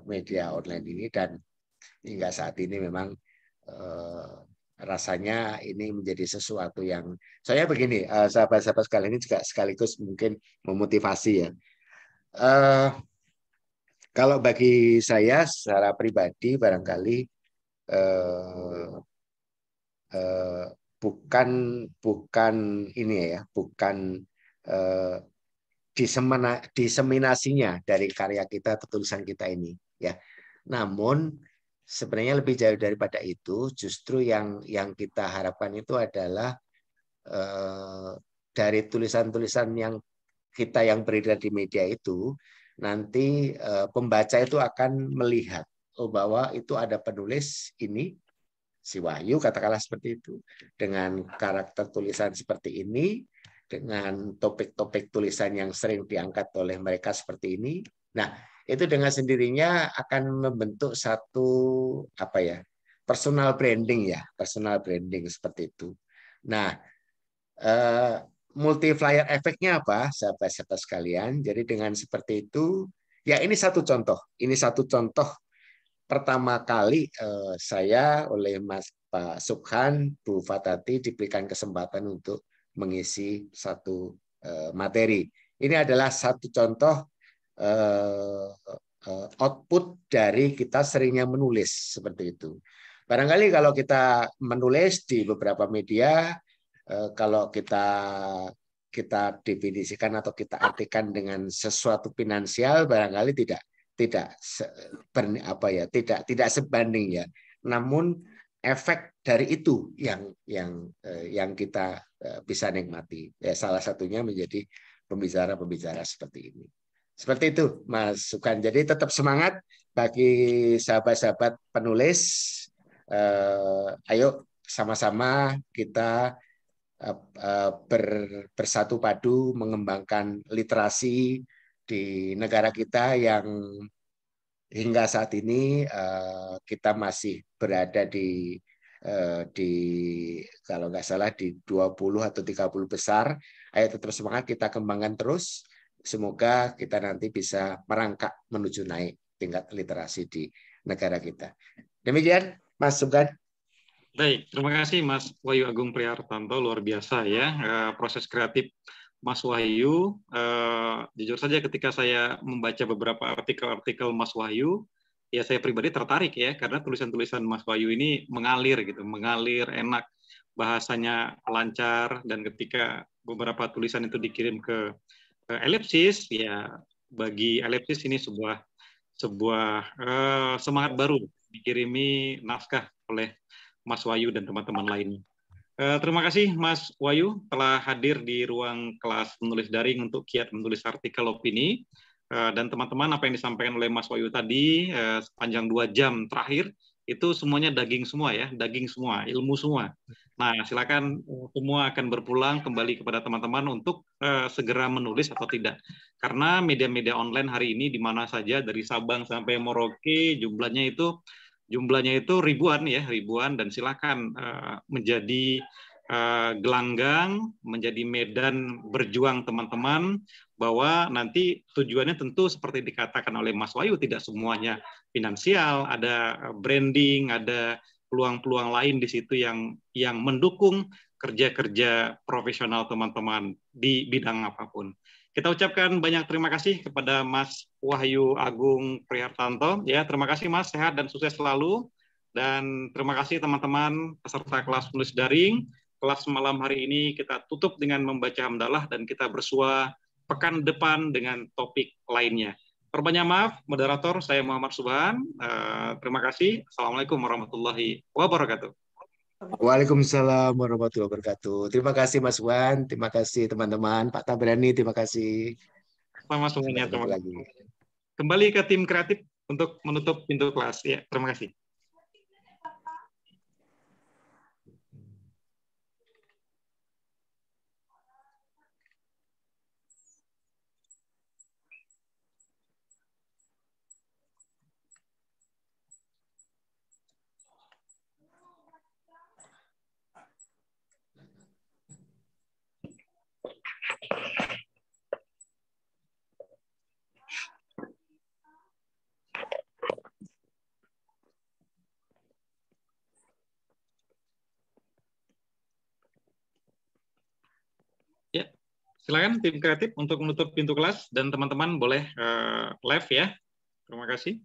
media online ini, dan hingga saat ini memang rasanya ini menjadi sesuatu yang saya begini, sahabat-sahabat sekalian ini juga sekaligus mungkin memotivasi ya. Kalau bagi saya secara pribadi barangkali eh, eh, bukan bukan ini ya, bukan eh, diseminasinya dari karya kita atau tulisan kita ini ya. Namun sebenarnya lebih jauh daripada itu, justru yang kita harapkan itu adalah dari tulisan-tulisan yang kita yang beredar di media itu, nanti pembaca itu akan melihat bahwa itu ada penulis ini, si Wahyu katakanlah seperti itu, dengan karakter tulisan seperti ini, dengan topik-topik tulisan yang sering diangkat oleh mereka seperti ini. Nah, itu dengan sendirinya akan membentuk satu apa ya, personal branding ya, personal branding seperti itu. Nah, multiplier efeknya apa, sahabat-sahabat sekalian? Jadi dengan seperti itu, ya ini satu contoh. Ini satu contoh pertama kali saya oleh Mas Pak Subhan, Bu Fatati diberikan kesempatan untuk mengisi satu materi. Ini adalah satu contoh output dari kita seringnya menulis seperti itu. Barangkali kalau kita menulis di beberapa media, kalau kita definisikan atau kita artikan dengan sesuatu finansial, barangkali tidak tidak sebanding ya. Namun efek dari itu yang kita bisa nikmati. Ya, salah satunya menjadi pembicara-pembicara seperti ini. Seperti itu, Mas Sukan. Jadi tetap semangat bagi sahabat-sahabat penulis. Ayo sama-sama kita bersatu padu mengembangkan literasi di negara kita yang hingga saat ini kita masih berada di kalau nggak salah di 20 atau 30 besar. Ayo tetap semangat, kita kembangkan terus. Semoga kita nanti bisa merangkak menuju naik tingkat literasi di negara kita. Demikian, Mas Sugeng. Baik, terima kasih Mas Wahyu Agung Prihartanto, luar biasa ya proses kreatif Mas Wahyu. Jujur saja ketika saya membaca beberapa artikel-artikel Mas Wahyu, ya saya pribadi tertarik ya, karena tulisan-tulisan Mas Wahyu ini mengalir gitu, mengalir enak, bahasanya lancar, dan ketika beberapa tulisan itu dikirim ke Elipsis, ya bagi Elipsis ini sebuah semangat baru dikirimi naskah oleh Mas Wahyu dan teman-teman lainnya. Terima kasih Mas Wahyu telah hadir di ruang kelas menulis daring untuk kiat menulis artikel opini. Dan teman-teman, apa yang disampaikan oleh Mas Wahyu tadi sepanjang 2 jam terakhir itu semuanya daging semua ya, daging semua, ilmu semua. Nah, silakan semua akan berpulang kembali kepada teman-teman untuk segera menulis atau tidak. Karena media-media online hari ini di mana saja dari Sabang sampai Merauke jumlahnya itu ribuan ya, ribuan, dan silakan menjadi gelanggang, menjadi medan berjuang teman-teman, bahwa nanti tujuannya tentu seperti dikatakan oleh Mas Wahyu, tidak semuanya finansial, ada branding, ada peluang-peluang lain di situ yang mendukung kerja-kerja profesional teman-teman di bidang apapun. Kita ucapkan banyak terima kasih kepada Mas Wahyu Agung Prihartanto. Ya, terima kasih Mas, sehat dan sukses selalu. Dan terima kasih teman-teman peserta kelas menulis daring. Kelas malam hari ini kita tutup dengan membaca hamdalah dan kita bersua pekan depan dengan topik lainnya. Perbanyak maaf, moderator, saya Muhammad Subhan. Terima kasih. Assalamualaikum warahmatullahi wabarakatuh. Waalaikumsalam warahmatullahi wabarakatuh. Terima kasih Mas Wan, terima kasih teman-teman, Pak Tabrani, terima kasih. Sama semuanya, terima kasih. Kembali ke tim kreatif untuk menutup pintu kelas. Ya, terima kasih. Silakan tim kreatif untuk menutup pintu kelas dan teman-teman boleh live ya. Terima kasih.